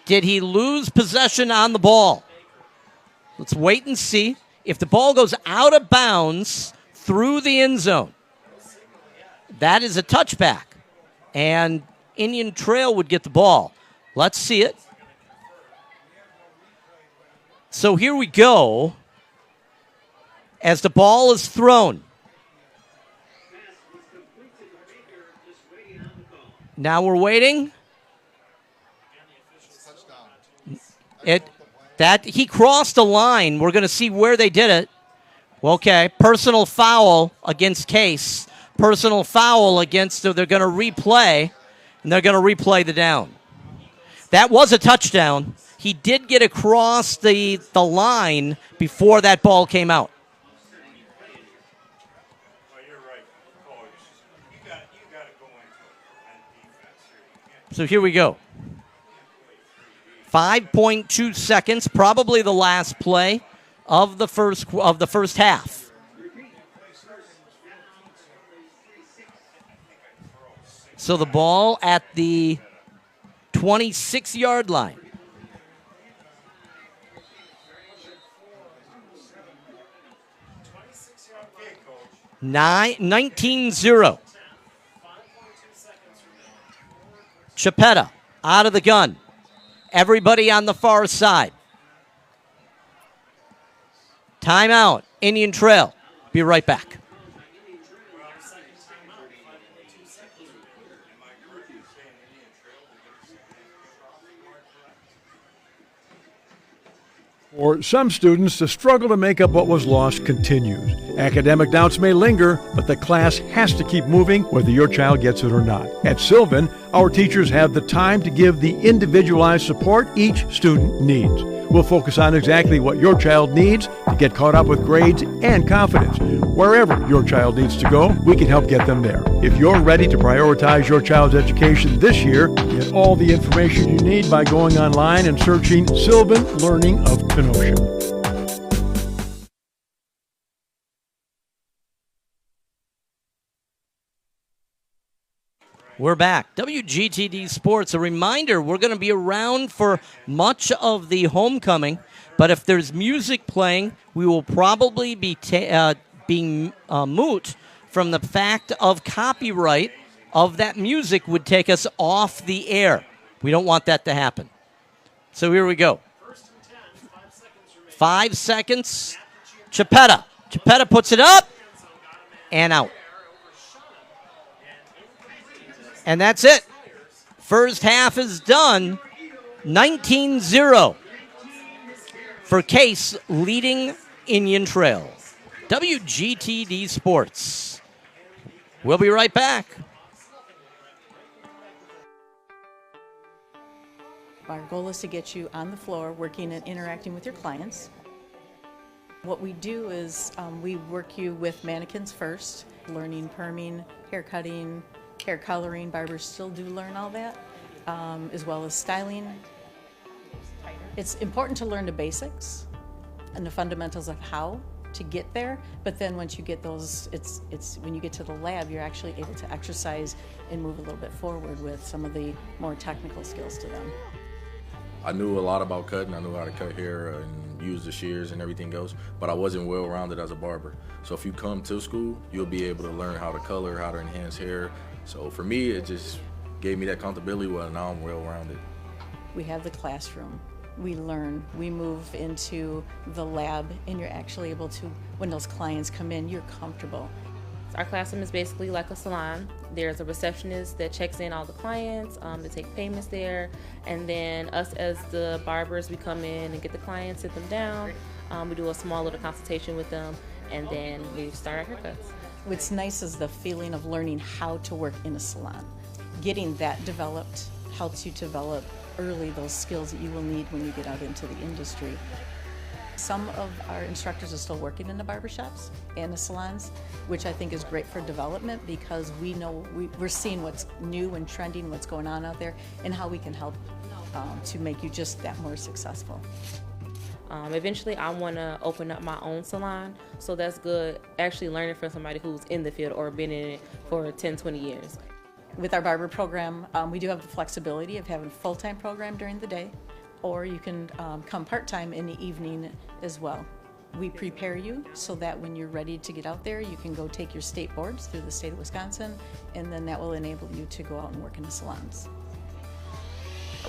Speaker 1: Did he lose possession on the ball? Let's wait and see. If the ball goes out of bounds through the end zone, that is a touchback. And Indian Trail would get the ball. Let's see it. So here we go. As the ball is thrown. Now we're waiting. He crossed a line. We're going to see where they did it. Okay, personal foul against Case. Personal foul against, so they're going to replay, and they're going to replay the down. That was a touchdown. He did get across the line before that ball came out. So here we go. 5.2 seconds, probably the last play of the first half. So the ball at the 26-yard line. 19-0. Chipetta out of the gun. Everybody on the far side. Timeout. Indian Trail. Be right back.
Speaker 7: For some students, the struggle to make up what was lost continues. Academic doubts may linger, but the class has to keep moving whether your child gets it or not. At Sylvan, our teachers have the time to give the individualized support each student needs. We'll focus on exactly what your child needs to get caught up with grades and confidence. Wherever your child needs to go, we can help get them there. If you're ready to prioritize your child's education this year, get all the information you need by going online and searching Sylvan Learning of Kenosha.
Speaker 1: We're back. WGTD Sports. A reminder, we're going to be around for much of the homecoming, but if there's music playing, we will probably be being moot from the fact of copyright of that music would take us off the air. We don't want that to happen. So here we go. 5 seconds. Chapetta. Chapetta puts it up and out. And that's it. First half is done. 19-0 for Case leading Indian Trail. WGTD Sports. We'll be right back.
Speaker 10: Our goal is to get you on the floor working and interacting with your clients. What we do is we work you with mannequins first, learning perming, hair cutting, hair coloring. Barbers still do learn all that, as well as styling. It's important to learn the basics and the fundamentals of how to get there, but then once you get those, it's when you get to the lab, you're actually able to exercise and move a little bit forward with some of the more technical skills to them.
Speaker 11: I knew a lot about cutting. I knew how to cut hair and use the shears and everything else, but I wasn't well-rounded as a barber. So if you come to school, you'll be able to learn how to color, how to enhance hair. So for me, it just gave me that comfortability where now I'm well-rounded. We have the classroom. We learn, we move into the lab, and you're actually able to, when those clients come in, you're comfortable.
Speaker 12: Our classroom is basically like a salon. There's a receptionist that checks in all the clients, to take payments there, and then us as the barbers, we come in and get the clients, sit them down, we do a small little consultation with them, and then we start our haircuts. What's nice is the feeling of learning how to work in a salon. Getting that developed helps you develop early those skills that you will need when you get out into the industry. Some of our instructors are still working in the barbershops and the salons, which I think is great for development because we know we're seeing what's new and trending, what's going on out there, and how we can help to make you just that more successful. Eventually, I want to open up my own salon, so that's good actually learning from somebody who's in the field or been in it for 10, 20 years. With our barber program, we do have the flexibility of having a full-time program during the day, or you can come part-time in the evening as well. We prepare you so that when you're ready to get out there, you can go take your state boards through the state of Wisconsin, and then that will enable you to go out and work in the salons.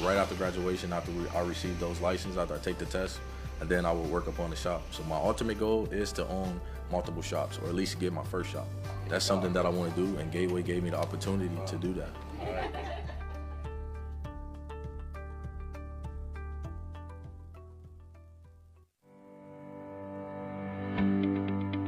Speaker 12: Right after graduation, after I receive those licenses, after I take the test, and then I will work up on the shop. So my ultimate goal is to own multiple shops, or at least get my first shop. That's something that I want to do, and Gateway gave me the opportunity to do that.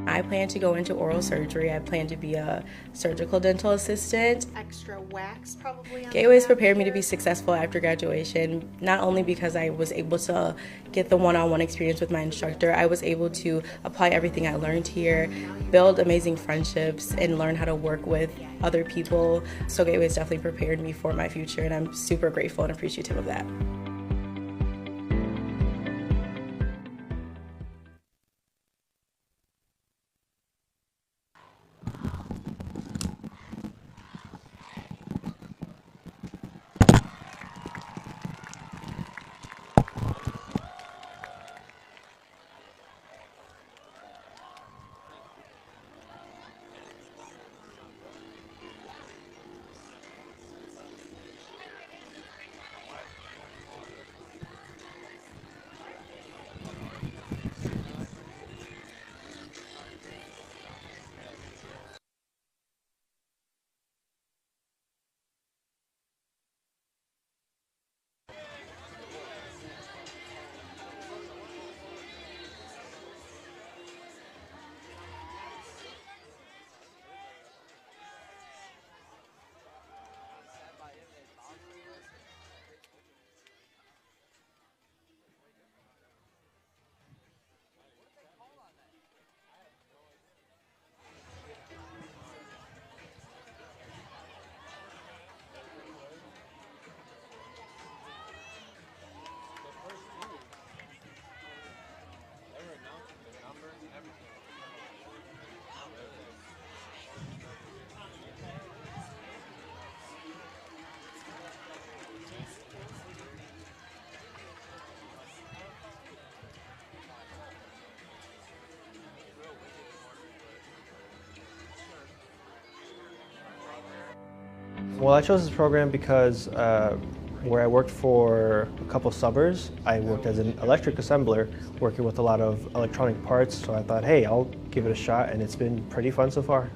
Speaker 13: I plan to go into oral surgery. I plan to be a surgical dental assistant.
Speaker 14: Extra wax probably on
Speaker 13: Gateway's prepared me to be successful after graduation, not only because I was able to get the one-on-one experience with my instructor, I was able to apply everything I learned here, build amazing friendships, and learn how to work with other people. So Gateway's definitely prepared me for my future, and I'm super grateful and appreciative of that.
Speaker 15: Well, I chose this program because where I worked for a couple suburbs, I worked as an electric assembler, working with a lot of electronic parts, so I thought, hey, I'll give it a shot, and it's been pretty fun so far.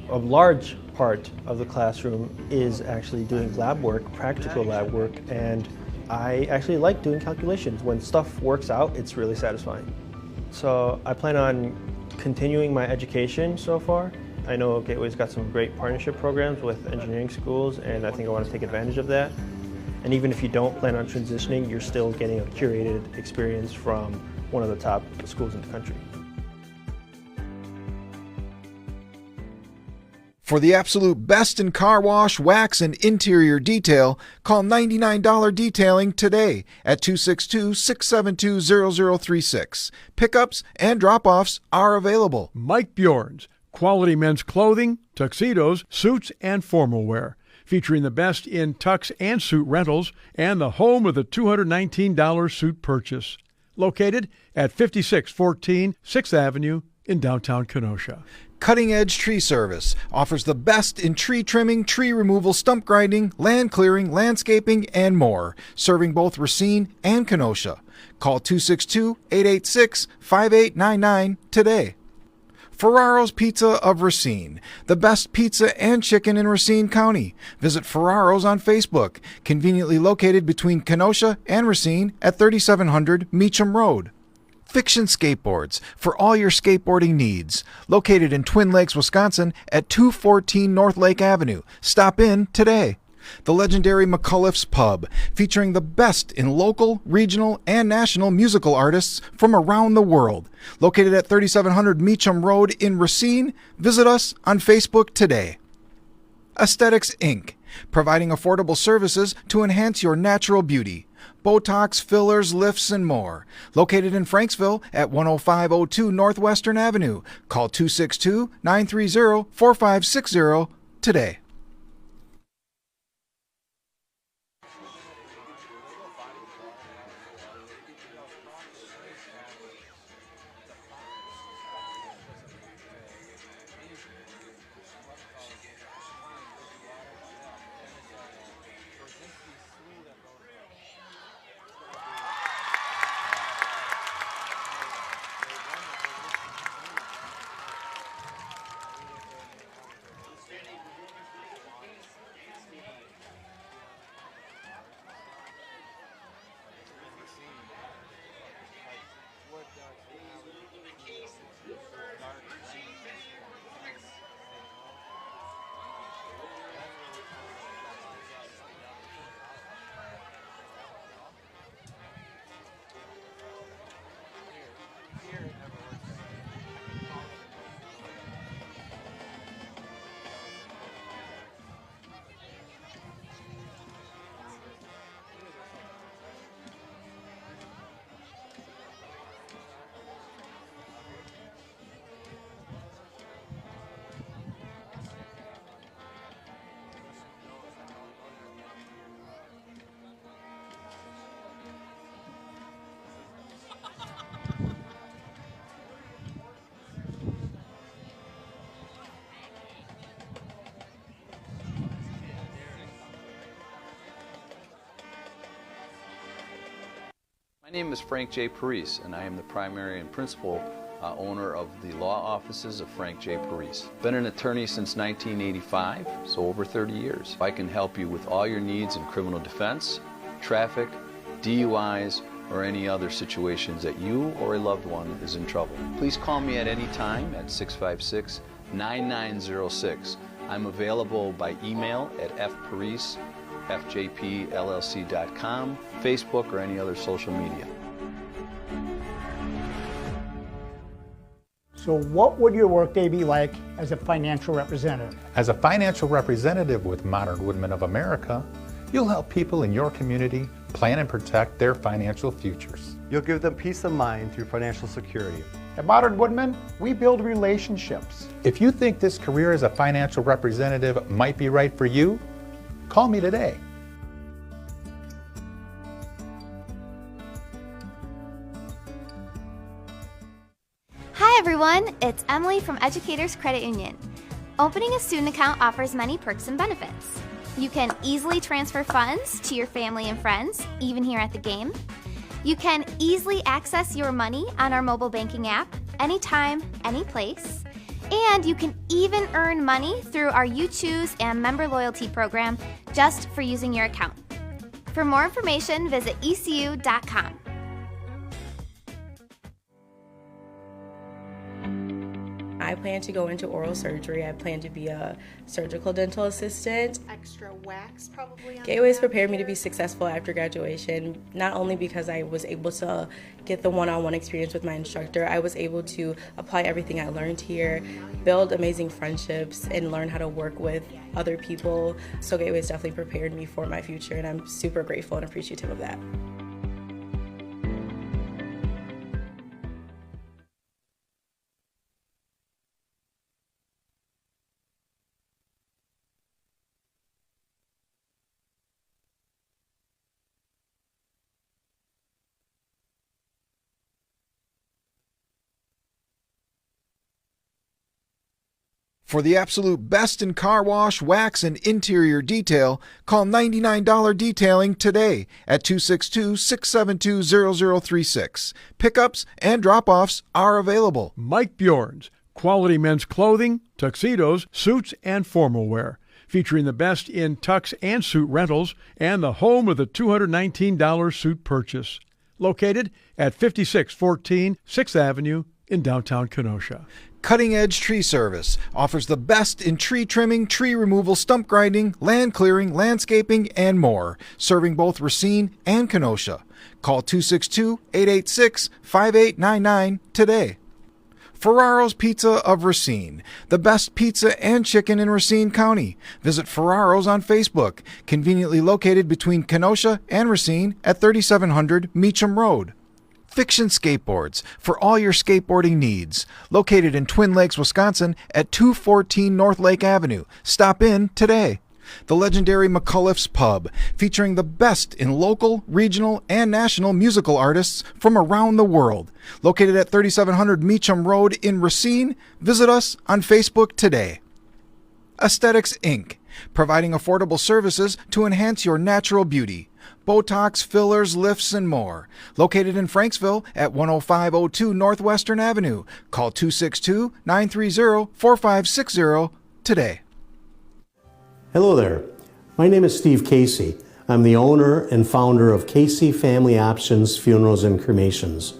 Speaker 15: A large part of the classroom is actually doing lab work, practical lab work, and I actually like doing calculations. When stuff works out, it's really satisfying. So I plan on continuing my education so far. I know Gateway's got some great partnership programs with engineering schools, and I think I want to take advantage of that. And even if you don't plan on transitioning, you're still getting a curated experience from one of the top schools in the country.
Speaker 6: For the absolute best in car wash, wax, and interior detail, call $99 Detailing today at 262-672-0036. Pickups and drop-offs are available.
Speaker 7: Mike Bjorn's quality men's clothing, tuxedos, suits, and formal wear, featuring the best in tux and suit rentals and the home of the $219 suit purchase. Located at 5614 6th Avenue in downtown Kenosha.
Speaker 6: Cutting Edge Tree Service offers the best in tree trimming, tree removal, stump grinding, land clearing, landscaping, and more, serving both Racine and Kenosha. Call 262-886-5899 today. Ferraro's Pizza of Racine, the best pizza and chicken in Racine County. Visit Ferraro's on Facebook, conveniently located between Kenosha and Racine at 3700 Meacham Road. Fiction Skateboards for all your skateboarding needs. Located in Twin Lakes, Wisconsin at 214 North Lake Avenue. Stop in today. The legendary McCullough's Pub, featuring the best in local, regional, and national musical artists from around the world. Located at 3700 Meacham Road in Racine. Visit us on Facebook today. Aesthetics Inc., providing affordable services to enhance your natural beauty. Botox, fillers, lifts, and more. Located in Franksville at 10502 Northwestern Avenue. Call 262-930-4560 today.
Speaker 9: My name is Frank J. Parise, and I am the primary and principal owner of the law offices of Frank J. Parise. Been an attorney since 1985, so over 30 years. I can help you with all your needs in criminal defense, traffic, DUIs, or any other situations that you or a loved one is in trouble. Please call me at any time at 656-9906. I'm available by email at fparise@fjpllc.com, Facebook, or any other social media.
Speaker 2: So what would your workday be like as a financial representative?
Speaker 3: As a financial representative with Modern Woodmen of America, you'll help people in your community plan and protect their financial futures.
Speaker 8: You'll give them peace of mind through financial security.
Speaker 4: At Modern Woodmen, we build relationships.
Speaker 3: If you think this career as a financial representative might be right for you, call me today.
Speaker 5: Hi everyone, it's Emily from Educators Credit Union. Opening a student account offers many perks and benefits. You can easily transfer funds to your family and friends, even here at the game. You can easily access your money on our mobile banking app, anytime, any place. And you can even earn money through our You Choose and member loyalty program just for using your account. For more information, visit ecu.com.
Speaker 13: I plan to go into oral surgery. I plan to be a surgical dental assistant.
Speaker 14: Extra wax probably on
Speaker 13: Gateways prepared me to be successful after graduation, not only because I was able to get the one-on-one experience with my instructor, I was able to apply everything I learned here, build amazing friendships, and learn how to work with other people. So Gateways definitely prepared me for my future, and I'm super grateful and appreciative of that.
Speaker 6: For the absolute best in car wash, wax, and interior detail, call $99 Detailing today at 262-672-0036. Pickups and drop-offs are available.
Speaker 7: Mike Bjorn's quality men's clothing, tuxedos, suits, and formal wear, featuring the best in tux and suit rentals and the home of the $219 suit purchase. Located at 5614 6th Avenue in downtown Kenosha.
Speaker 6: Cutting Edge Tree Service offers the best in tree trimming, tree removal, stump grinding, land clearing, landscaping, and more, serving both Racine and Kenosha. Call 262-886-5899 today. Ferraro's Pizza of Racine, the best pizza and chicken in Racine County. Visit Ferraro's on Facebook, conveniently located between Kenosha and Racine at 3700 Meacham Road. Fiction Skateboards for all your skateboarding needs. Located in Twin Lakes, Wisconsin at 214 North Lake Avenue. Stop in today. The legendary McCullough's Pub, featuring the best in local, regional, and national musical artists from around the world. Located at 3700 Meacham Road in Racine. Visit us on Facebook today. Aesthetics Inc., providing affordable services to enhance your natural beauty. Botox, fillers, lifts, and more. Located in Franksville at 10502 Northwestern Avenue. Call 262-930-4560 today.
Speaker 16: Hello there. My name is Steve Casey. I'm the owner and founder of Casey Family Options Funerals and Cremations.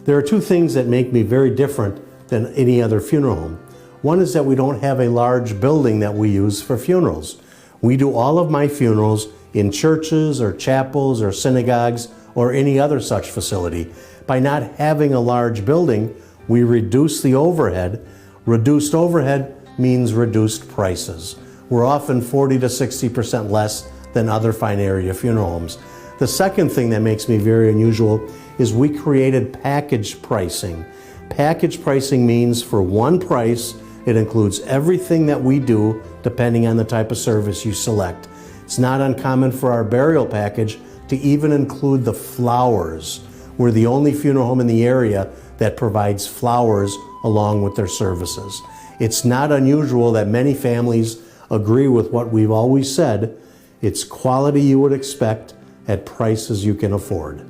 Speaker 16: There are two things that make me very different than any other funeral home. One is that we don't have a large building that we use for funerals. We do all of my funerals in churches or chapels or synagogues or any other such facility. By not having a large building, we reduce the overhead. Reduced overhead means reduced prices. We're often 40 to 60% less than other fine area funeral homes. The second thing that makes me very unusual is we created package pricing. Package pricing means for one price, it includes everything that we do depending on the type of service you select. It's not uncommon for our burial package to even include the flowers. We're the only funeral home in the area that provides flowers along with their services. It's not unusual that many families agree with what we've always said. It's quality you would expect at prices you can afford.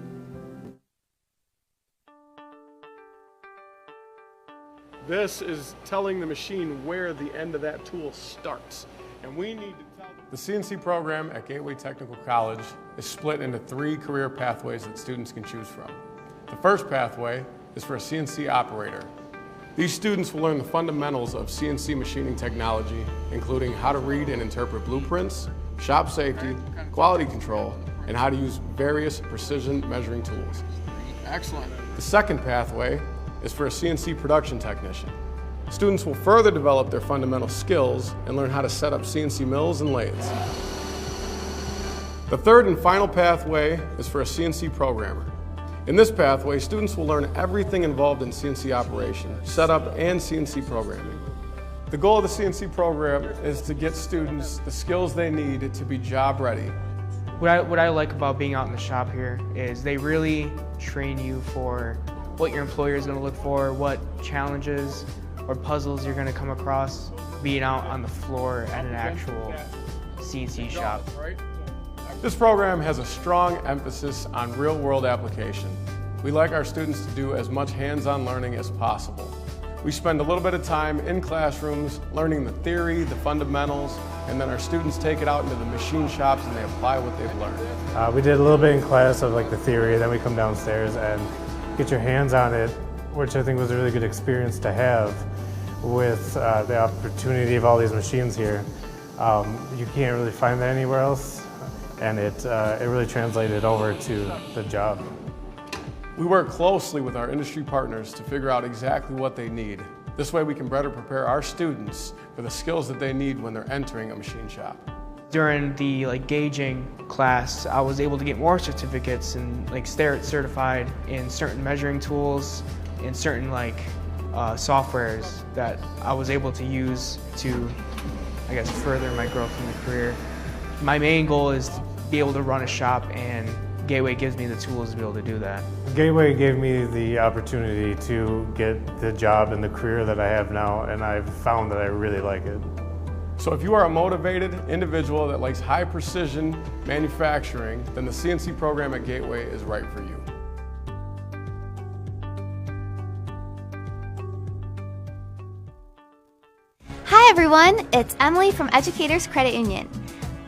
Speaker 17: This is telling the machine where the end of that tool starts. And we need to tell the CNC program at Gateway Technical College is split into 3 career pathways that students can choose from. The first pathway is for a CNC operator. These students will learn the fundamentals of CNC machining technology, including how to read and interpret blueprints, shop safety, quality control, and how to use various precision measuring tools. Excellent. The second pathway is for a CNC production technician. Students will further develop their fundamental skills and learn how to set up CNC mills and lathes. The third and final pathway is for a CNC programmer. In this pathway, students will learn everything involved in CNC operation, setup, and CNC programming. The goal of the CNC program is to get students the skills they need to be job ready.
Speaker 18: What I like about being out in the shop here is they really train you for what your employer is going to look for, what challenges or puzzles you're going to come across being out on the floor at an actual CNC shop.
Speaker 17: This program has a strong emphasis on real-world application. We like our students to do as much hands-on learning as possible. We spend a little bit of time in classrooms learning the theory, the fundamentals, and then our students take it out into the machine shops and they apply what they've learned.
Speaker 19: We did a little bit in class of like the theory, then we come downstairs and get your hands on it, which I think was a really good experience to have with the opportunity of all these machines here. You can't really find that anywhere else, and it really translated over to the job.
Speaker 17: We work closely with our industry partners to figure out exactly what they need. This way we can better prepare our students for the skills that they need when they're entering a machine shop.
Speaker 18: During the gauging class, I was able to get more certificates and certified in certain measuring tools, in certain softwares that I was able to use to, further my growth in the career. My main goal is to be able to run a shop, and Gateway gives me the tools to be able to do that.
Speaker 19: Gateway gave me the opportunity to get the job and the career that I have now, and I've found that I really like it.
Speaker 17: So if you are a motivated individual that likes high precision manufacturing, then the CNC program at Gateway is right for you.
Speaker 5: Hi everyone, it's Emily from Educators Credit Union.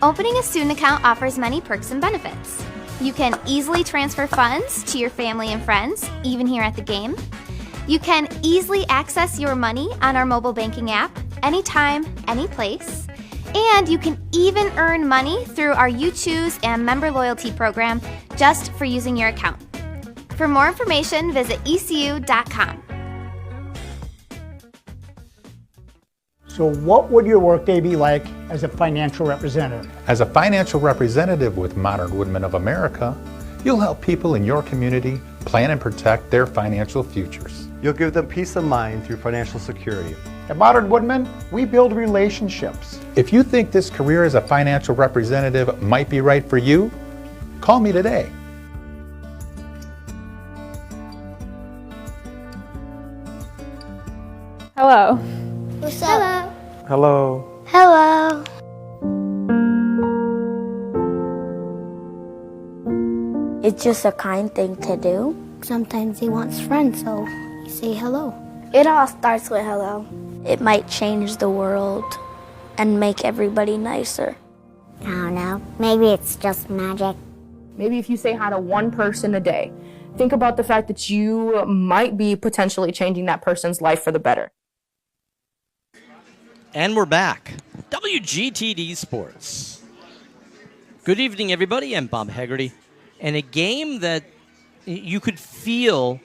Speaker 5: Opening a student account offers many perks and benefits. You can easily transfer funds to your family and friends, even here at the game. You can easily access your money on our mobile banking app, anytime, any place. And you can even earn money through our You Choose and member loyalty program just for using your account. For more information, visit ecu.com.
Speaker 2: So what would your workday be like as a financial representative?
Speaker 3: As a financial representative with Modern Woodmen of America, you'll help people in your community plan and protect their financial futures.
Speaker 8: You'll give them peace of mind through financial security.
Speaker 4: At Modern Woodmen, we build relationships.
Speaker 3: If you think this career as a financial representative might be right for you, call me today.
Speaker 20: Hello.
Speaker 5: What's up?
Speaker 19: Hello.
Speaker 5: Hello.
Speaker 21: It's just a kind thing to do. Sometimes he wants friends, so you say hello. It all starts with hello. It might change the world and make everybody nicer.
Speaker 22: I don't know. Maybe it's just magic.
Speaker 20: Maybe if you say hi to one person a day, think about the fact that you might be potentially changing that person's life for the better.
Speaker 1: And we're back. WGTD Sports. Good evening, everybody. I'm Bob Haggerty. And a game that you could feel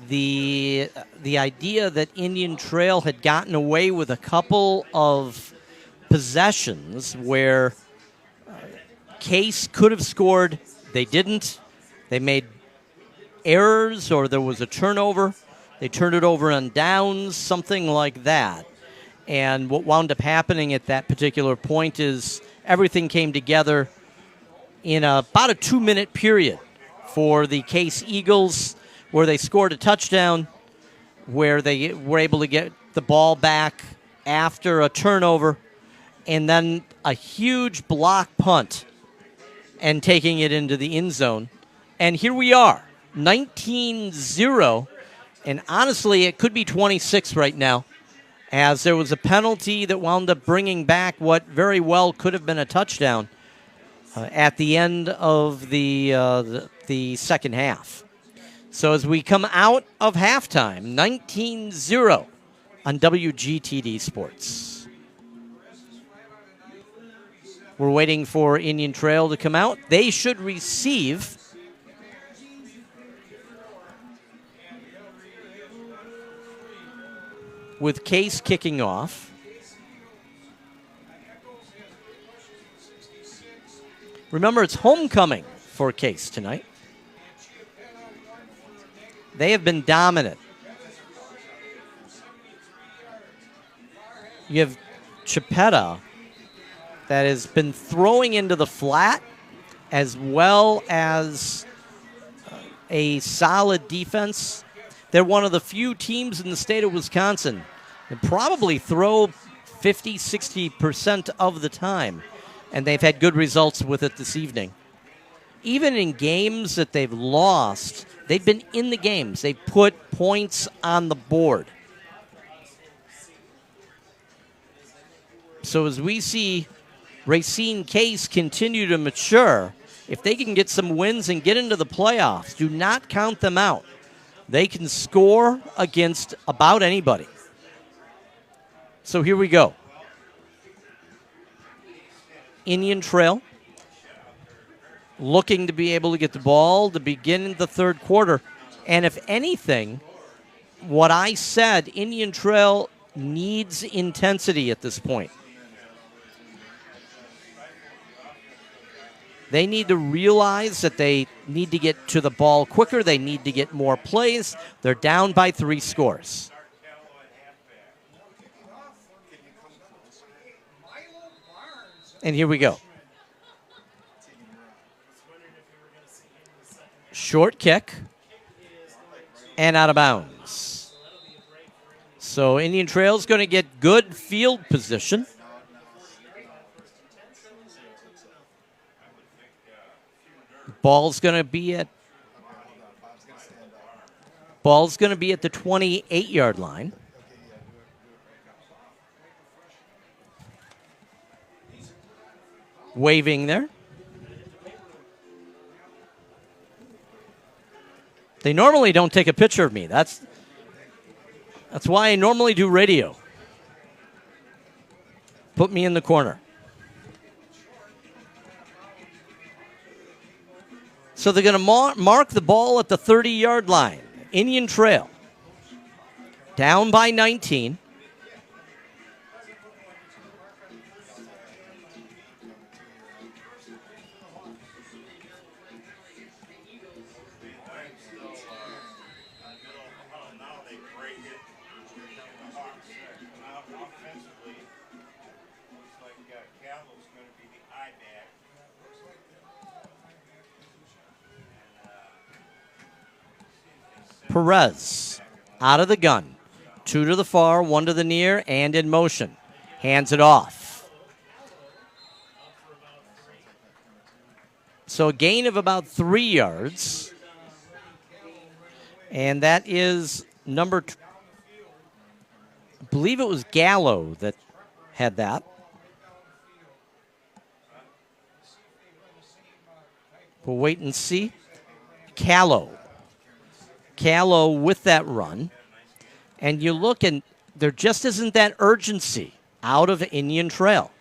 Speaker 1: the idea that Indian Trail had gotten away with a couple of possessions where Case could have scored. They didn't. They made errors, or there was a turnover. They turned it over on downs, something like that. And what wound up happening at that particular point is everything came together in about a 2-minute period for the Case Eagles, where they scored a touchdown, where they were able to get the ball back after a turnover, and then a huge block punt and taking it into the end zone. And here we are, 19-0, and honestly, it could be 26 right now, as there was a penalty that wound up bringing back what very well could have been a touchdown at the end of the second half. So as we come out of halftime, 19-0 on WGTD Sports. We're waiting for Indian Trail to come out. They should receive with Case kicking off. Remember, it's homecoming for Case tonight. They have been dominant. You have Chipetta that has been throwing into the flat, as well as a solid defense. They're one of the few teams in the state of Wisconsin that probably throw 50, 60% of the time. and they've had good results with it this evening. Even in games that they've lost, they've been in the games. They've put points on the board. So as we see Racine Case continue to mature, if they can get some wins and get into the playoffs, do not count them out. They can score against about anybody. So here we go. Indian Trail looking to be able to get the ball to begin the third quarter. And if anything, what I said, Indian Trail needs intensity at this point. They need to realize that they need to get to the ball quicker. They need to get more plays. They're down by 3 scores. And here we go. Short kick and out of bounds. So Indian Trail's going to get good field position. Ball's going to be at the 28-yard line. Waving there. They normally don't take a picture of me. That's why I normally do radio. Put me in the corner. So they're going to mark the ball at the 30-yard line. Indian Trail. Down by 19. Perez out of the gun. 2 to the far, 1 to the near, and in motion. Hands it off. So a gain of about 3 yards. And that is I believe it was Gallo that had that. We'll wait and see. Callow with that run. And you look, and there just isn't that urgency out of Indian Trail.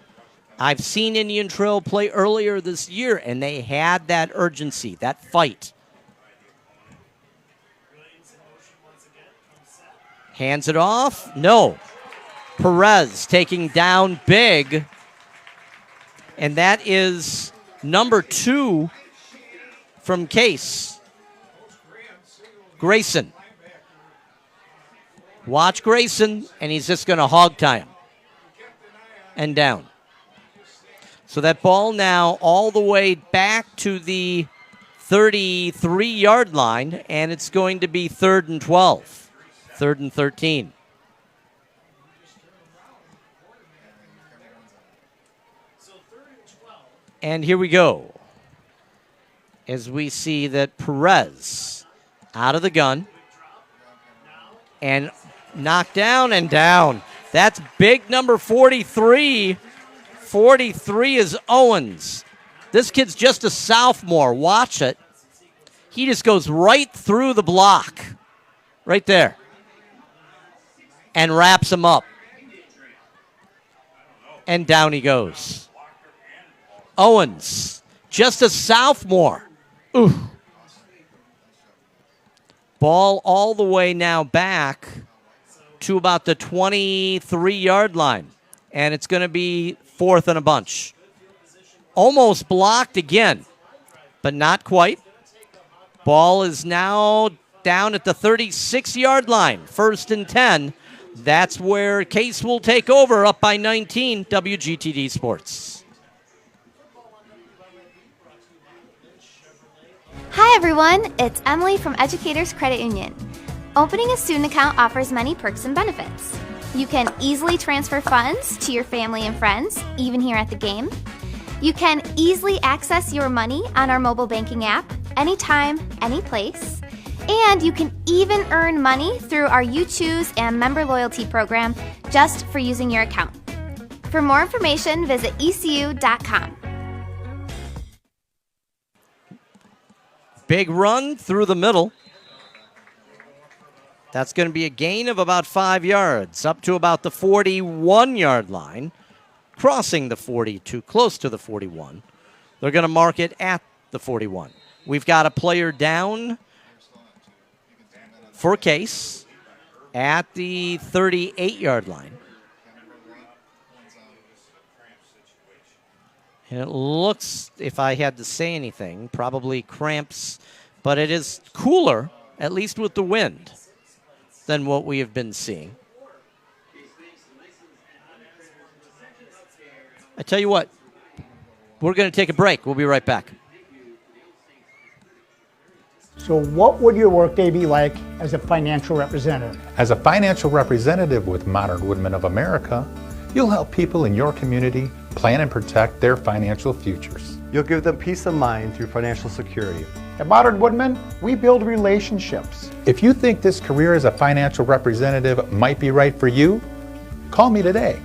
Speaker 1: I've seen Indian Trail play earlier this year, and they had that urgency, that fight. Hands it off. No. Perez taking down big. And that is number 2 from Case. Grayson. Watch Grayson, and he's just going to hog tie him. And down. So that ball now all the way back to the 33-yard line, and it's going to be 3rd and 12. 3rd and 13. And here we go. As we see that Perez out of the gun and knocked down and down. That's big number 43. 43 is Owens. This kid's just a sophomore. Watch it. He just goes right through the block. Right there. And wraps him up. And down he goes. Owens, just a sophomore. Ooh. Ball all the way now back to about the 23-yard line. And it's going to be 4th and a bunch. Almost blocked again, but not quite. Ball is now down at the 36-yard line. 1st and 10. That's where Case will take over, up by 19, WGTD Sports.
Speaker 5: Hi everyone, it's Emily from Educators Credit Union. Opening a student account offers many perks and benefits. You can easily transfer funds to your family and friends, even here at the game. You can easily access your money on our mobile banking app, anytime, any place. And you can even earn money through our You Choose and member loyalty program just for using your account. For more information, visit ecu.com.
Speaker 1: Big run through the middle. That's going to be a gain of about 5 yards, up to about the 41-yard line, crossing the 42, close to the 41. They're going to mark it at the 41. We've got a player down for Case at the 38-yard line. And it looks, if I had to say anything, probably cramps, but it is cooler, at least with the wind, than what we have been seeing. I tell you what, we're going to take a break. We'll be right back.
Speaker 2: So what would your workday be like as a financial representative?
Speaker 3: As a financial representative with Modern Woodmen of America, you'll help people in your community plan and protect their financial futures.
Speaker 8: You'll give them peace of mind through financial security.
Speaker 4: At Modern Woodmen, we build relationships.
Speaker 3: If you think this career as a financial representative might be right for you, call me today.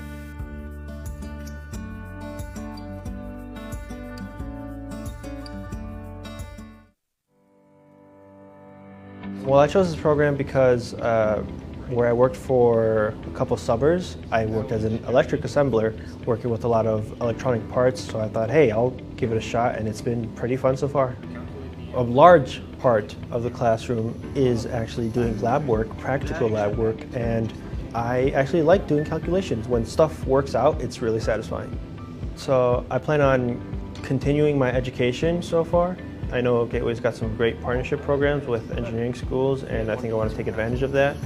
Speaker 15: Well, I chose this program because where I worked for a couple suburbs, I worked as an electric assembler, working with a lot of electronic parts, so I thought, hey, I'll give it a shot, and it's been pretty fun so far. A large part of the classroom is actually doing lab work, practical lab work, and I actually like doing calculations. When stuff works out, it's really satisfying. So I plan on continuing my education so far. I know Gateway's got some great partnership programs with engineering schools, and I think I want to take advantage of that.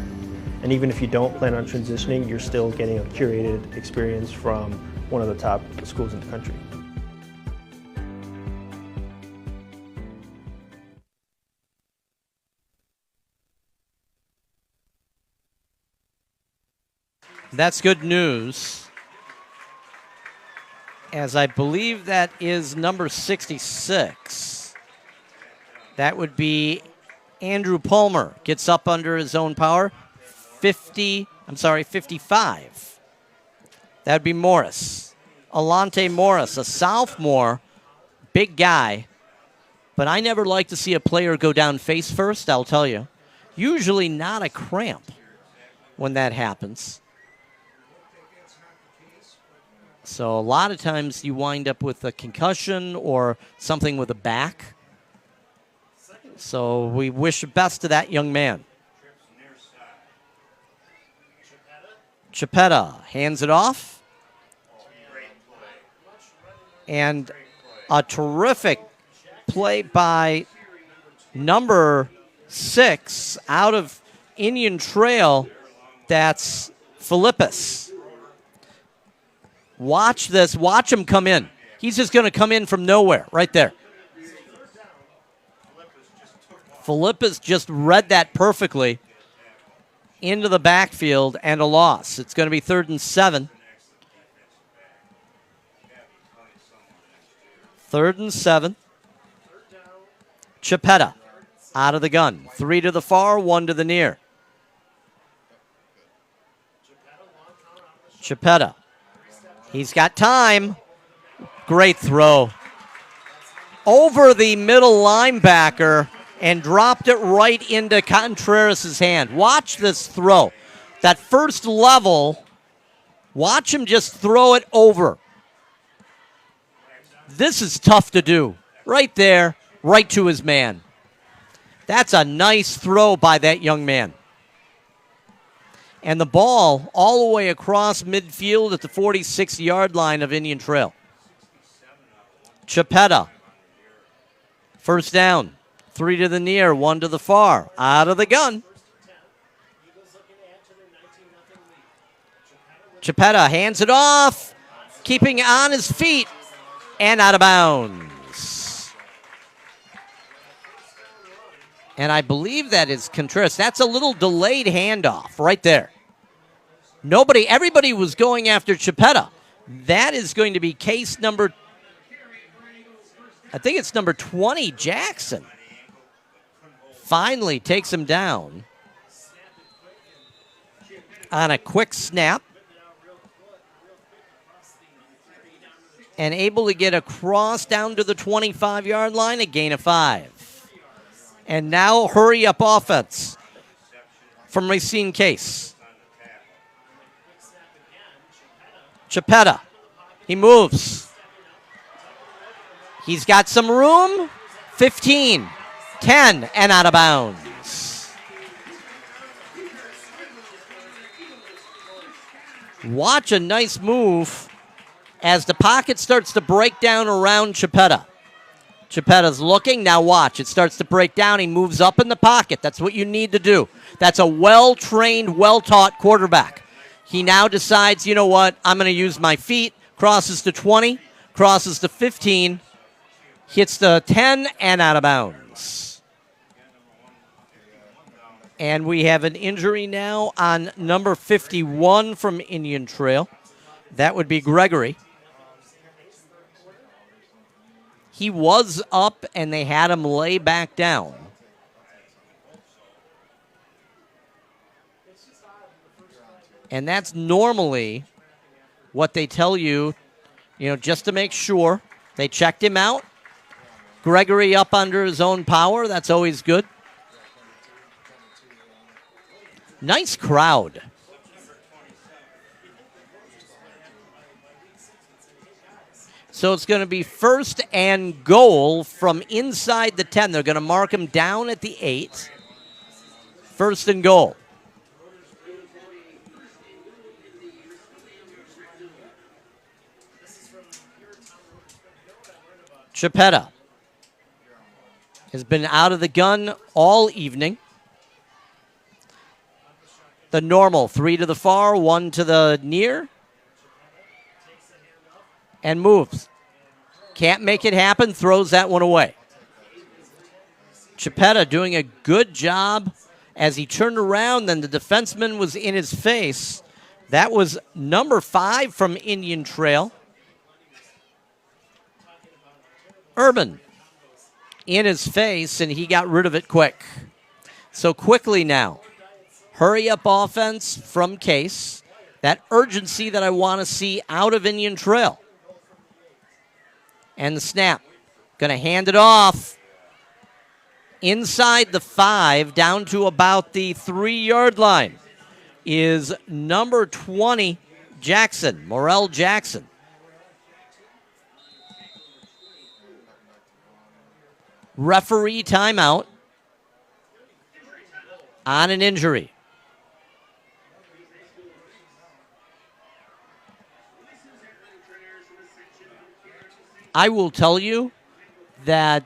Speaker 15: And even if you don't plan on transitioning, you're still getting a curated experience from one of the top schools in the country.
Speaker 1: That's good news, as I believe that is number 66. That would be Andrew Palmer. Gets up under his own power. 55. That would be Morris. Alante Morris, a sophomore, big guy. But I never like to see a player go down face first, I'll tell you. Usually not a cramp when that happens. So a lot of times you wind up with a concussion or something with a back. So we wish the best to that young man. Chapetta hands it off. And a terrific play by number 6 out of Indian Trail. That's Philippus. Watch this. Watch him come in. He's just going to come in from nowhere right there. Philippus just read that perfectly into the backfield and a loss. It's going to be 3rd and 7. 3rd and 7. Chapetta out of the gun. 3 to the far, 1 to the near. Chapetta. He's got time. Great throw. Over the middle linebacker and dropped it right into Contreras' hand. Watch this throw. That first level, watch him just throw it over. This is tough to do. Right there, right to his man. That's a nice throw by that young man. And the ball all the way across midfield at the 46-yard line of Indian Trail. Chapetta. First down. 3 to the near, 1 to the far. Out of the gun. Chapetta hands it off, keeping on his feet, and out of bounds. And I believe that is Contreras. That's a little delayed handoff right there. Everybody was going after Chapetta. That is going to be case number I think it's number 20, Jackson. Finally takes him down on a quick snap. And able to get across down to the 25-yard line, a gain of 5. And now hurry up offense from Racine Case. Chapetta, he moves. He's got some room. 15, 10, and out of bounds. Watch a nice move as the pocket starts to break down around Chapetta. Chapetta's looking. Now watch. It starts to break down. He moves up in the pocket. That's what you need to do. That's a well-trained, well-taught quarterback. He now decides, you know what, I'm going to use my feet. Crosses to 20, crosses to 15, hits the 10, and out of bounds. And we have an injury now on number 51 from Indian Trail. That would be Gregory. He was up, and they had him lay back down. And that's normally what they tell you, just to make sure. They checked him out. Gregory up under his own power. That's always good. Nice crowd. So it's going to be first and goal from inside the 10. They're going to mark him down at the 8. First and goal. Chapetta has been out of the gun all evening. The normal, 3 to the far, 1 to the near. And moves. Can't make it happen, throws that one away. Chapetta doing a good job as he turned around, then the defenseman was in his face. That was number 5 from Indian Trail. Urban in his face, and he got rid of it quick. So quickly now, hurry up offense from Case. That urgency that I want to see out of Indian Trail. And the snap. Going to hand it off inside the 5, down to about the 3-yard line, is number 20, Jackson, Morel Jackson. Referee timeout on an injury. I will tell you that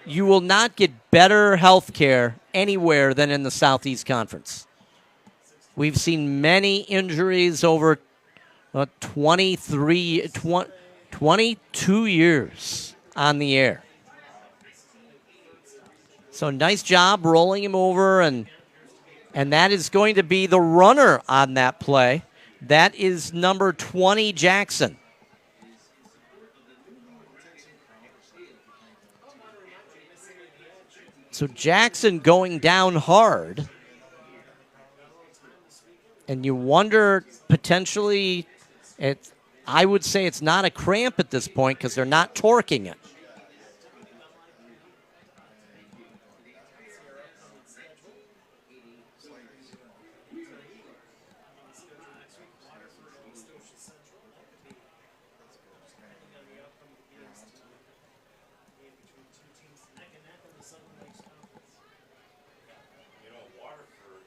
Speaker 1: you will not get better health care anywhere than in the Southeast Conference. We've seen many injuries over 22 years on the air. So nice job rolling him over, and that is going to be the runner on that play. That is number 20, Jackson. So Jackson going down hard. And you wonder potentially, I would say it's not a cramp at this point because they're not torquing it.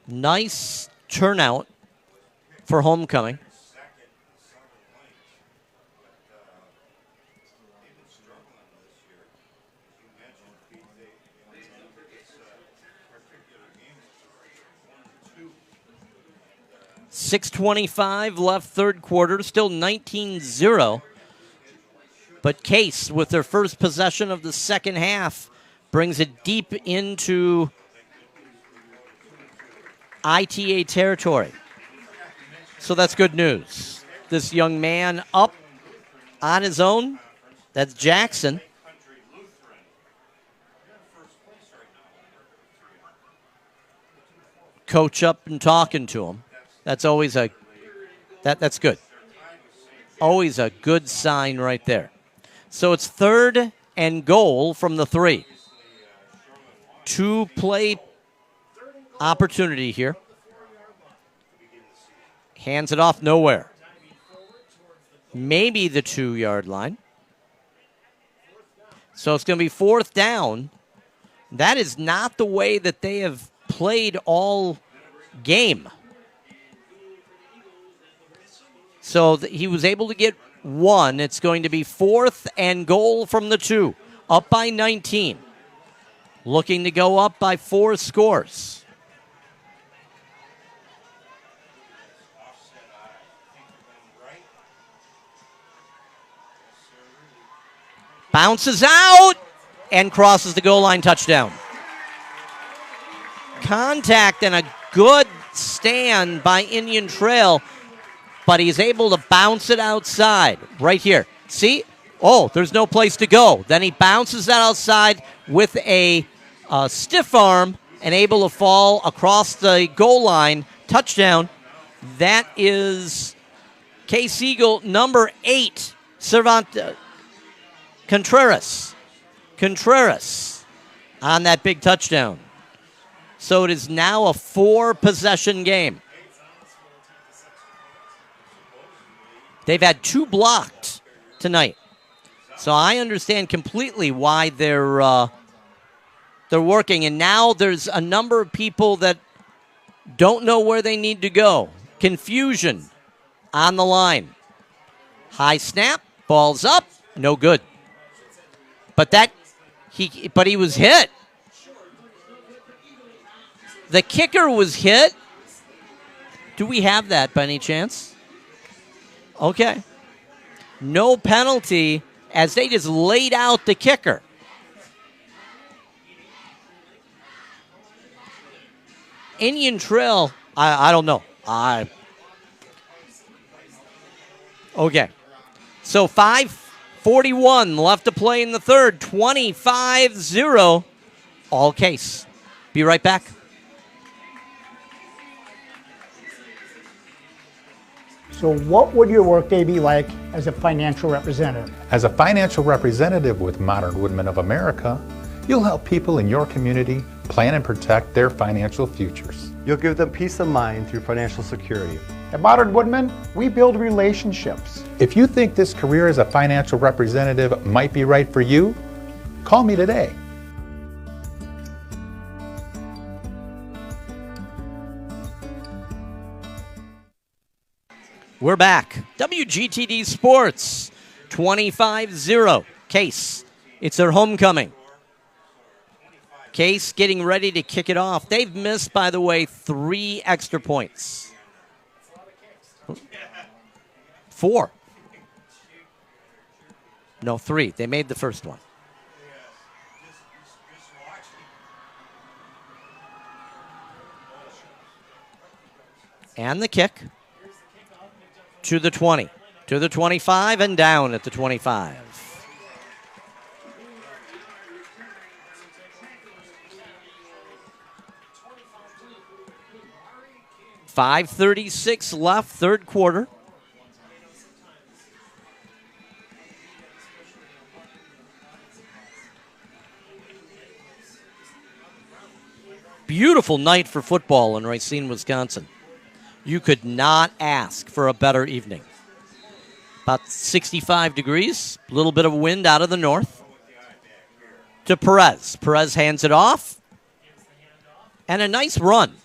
Speaker 1: Nice turnout for homecoming. .6:25 left third quarter, still 19-0. But Case, with their first possession of the second half, brings it deep into ITA territory. So that's good news. This young man up on his own. That's Jackson. coach up and talking to him. That's always that's good. Always a good sign right there. So it's 3rd and goal from the 3. 2-play opportunity here. Hands it off nowhere. Maybe the 2-yard line. So it's going to be 4th down. That is not the way that they have played all game. So he was able to get 1. It's going to be 4th and goal from the 2. Up by 19. Looking to go up by 4 scores. Bounces out and crosses the goal line, touchdown. Contact and a good stand by Indian Trail, but he's able to bounce it outside right here. See? Oh, there's no place to go. Then he bounces that outside with a stiff arm and able to fall across the goal line. Touchdown. That is Case Eagle number 8, Contreras on that big touchdown. So it is now a 4-possession game. They've had 2 blocked tonight. So I understand completely why they're working. And now there's a number of people that don't know where they need to go. Confusion on the line. High snap, ball's up, no good. But he was hit. The kicker was hit. Do we have that by any chance? Okay. No penalty as they just laid out the kicker. Indian Trail, I don't know. Okay. So 5:41 left to play in the 3rd. 25-0. All Case. Be right back.
Speaker 2: So what would your workday be like as a financial representative?
Speaker 3: As a financial representative with Modern Woodmen of America, you'll help people in your community plan and protect their financial futures.
Speaker 8: You'll give them peace of mind through financial security.
Speaker 4: At Modern Woodmen, we build relationships.
Speaker 3: If you think this career as a financial representative might be right for you, call me today.
Speaker 1: We're back. WGTD Sports, 25-0. Case, it's their homecoming. Case getting ready to kick it off. They've missed, by the way, 3 extra points. 4. No, 3. They made the first one. And the kick. To the 20, to the 25, and down at the 25. .536 left, 3rd quarter. Beautiful night for football in Racine, Wisconsin. You could not ask for a better evening. About 65 degrees, a little bit of wind out of the north. To Perez. Perez hands it off. And a nice run.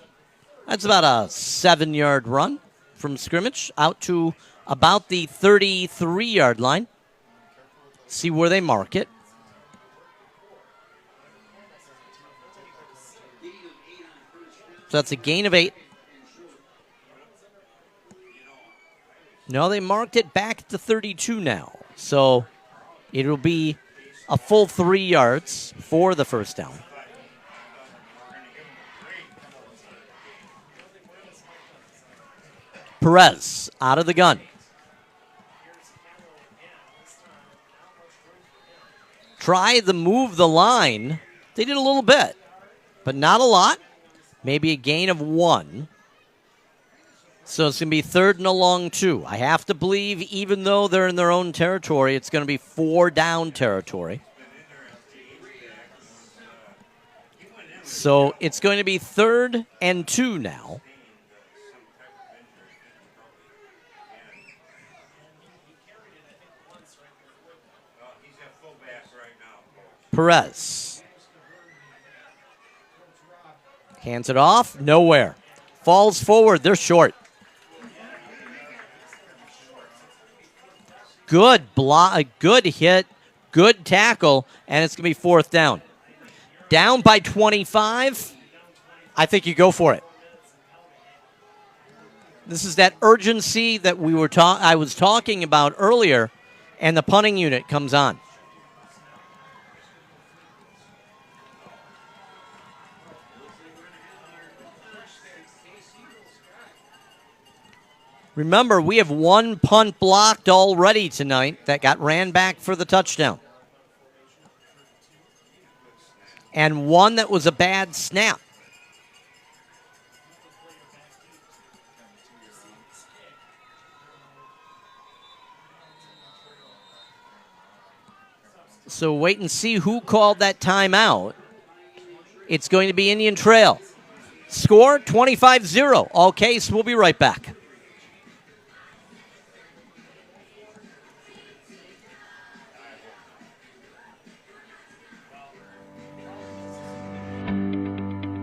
Speaker 1: That's about a 7-yard run from scrimmage out to about the 33-yard line. See where they mark it. So that's a gain of 8. No, they marked it back to 32 now. So it'll be a full 3 yards for the first down. Perez out of the gun. Try to move the line. They did a little bit, but not a lot. maybe a gain of 1. So it's going to be 3rd and a long 2. I have to believe, even though they're in their own territory, it's going to be 4 down territory. So it's going to be 3rd and 2 now. Perez hands it off, nowhere. Falls forward, they're short. Good block, a good hit, good tackle, and it's going to be 4th down. Down by 25, I think you go for it. This is that urgency that I was talking about earlier, and the punting unit comes on. Remember, we have 1 punt blocked already tonight that got ran back for the touchdown. And 1 that was a bad snap. So wait and see who called that timeout. It's going to be Indian Trail. Score 25-0. All case, we'll be right back.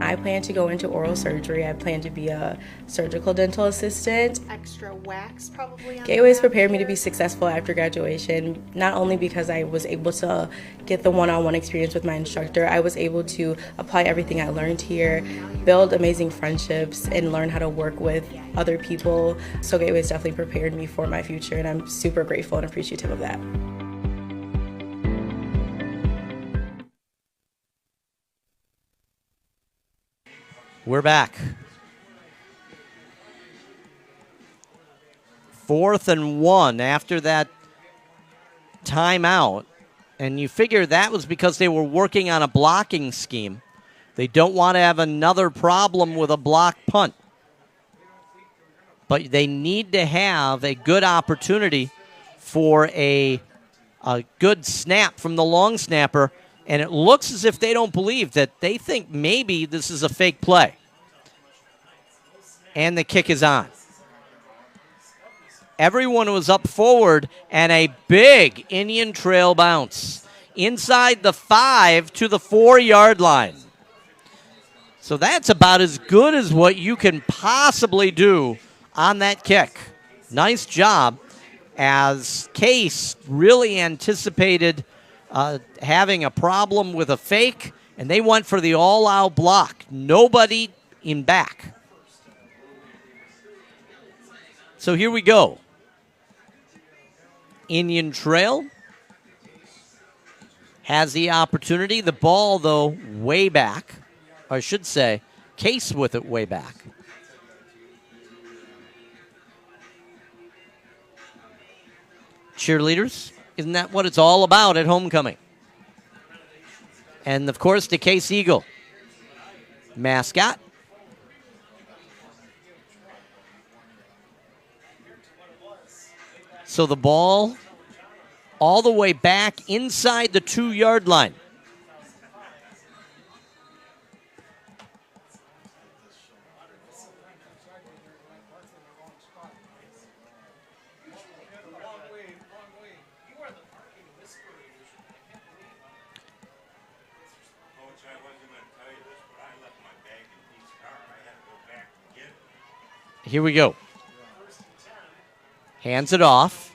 Speaker 13: I plan to go into oral surgery. I plan to be a surgical dental assistant.
Speaker 14: Extra wax probably on
Speaker 13: Gateway's prepared me to be successful after graduation, not only because I was able to get the one-on-one experience with my instructor, I was able to apply everything I learned here, build amazing friendships, and learn how to work with other people. So Gateway's definitely prepared me for my future, and I'm super grateful and appreciative of that.
Speaker 1: We're back. 4th and 1 after that timeout. And you figure that was because they were working on a blocking scheme. They don't want to have another problem with a block punt. But they need to have a good opportunity for a good snap from the long snapper. And it looks as if they don't believe that. They think maybe this is a fake play. And the kick is on. Everyone was up forward, and a big Indian Trail bounce. Inside the 5 to the 4-yard line. So that's about as good as what you can possibly do on that kick. Nice job, as Case really anticipated having a problem with a fake, and they went for the all-out block. Nobody in back. So here we go. Indian Trail has the opportunity. The ball, though, way back. Or I should say, Case with it way back. Cheerleaders. Isn't that what it's all about at homecoming? And, of course, the Case Eagle mascot. So the ball all the way back inside the 2-yard line. Here we go. Hands it off.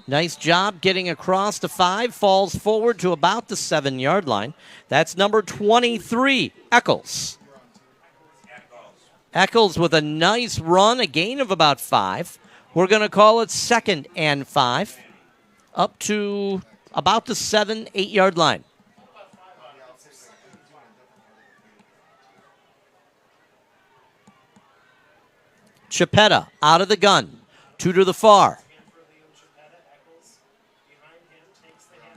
Speaker 1: Nice job getting across the 5. Falls forward to about the 7-yard line. That's number 23, Eccles. Eccles with a nice run, a gain of about 5. We're going to call it 2nd and 5. Up to about the 7, 8-yard line. Chipetta out of the gun. 2 to the far.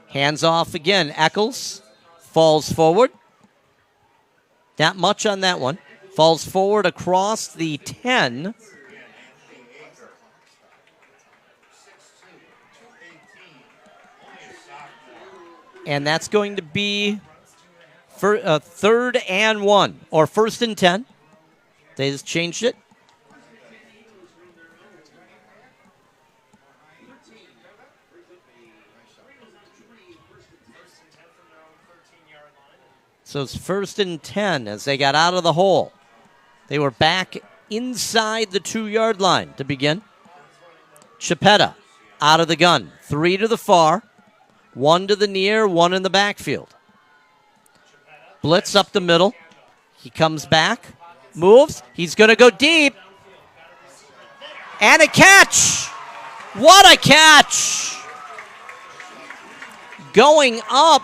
Speaker 1: Hands off again. Eccles falls forward. Not much on that one. Falls forward across the 10. And that's going to be for 3rd and 1, or 1st and 10. They just changed it. So it's 1st and 10 as they got out of the hole. They were back inside the 2-yard line to begin. Chiappetta out of the gun. 3 to the far. 1 to the near, 1 in the backfield. Blitz up the middle. He comes back, moves. He's going to go deep. And a catch. What a catch. Going up.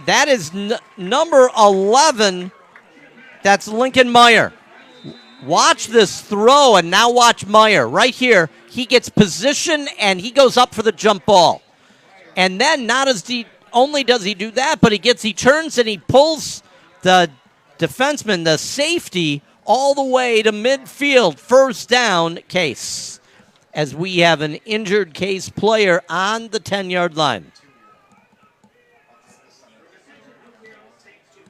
Speaker 1: That is number 11. That's Lincoln Meyer. Watch this throw, and now watch Meyer. Right here, he gets position, and he goes up for the jump ball. And then only does he do that, but he turns and he pulls the defenseman, the safety, all the way to midfield. 1st down, Case, as we have an injured Case player on the 10-yard line.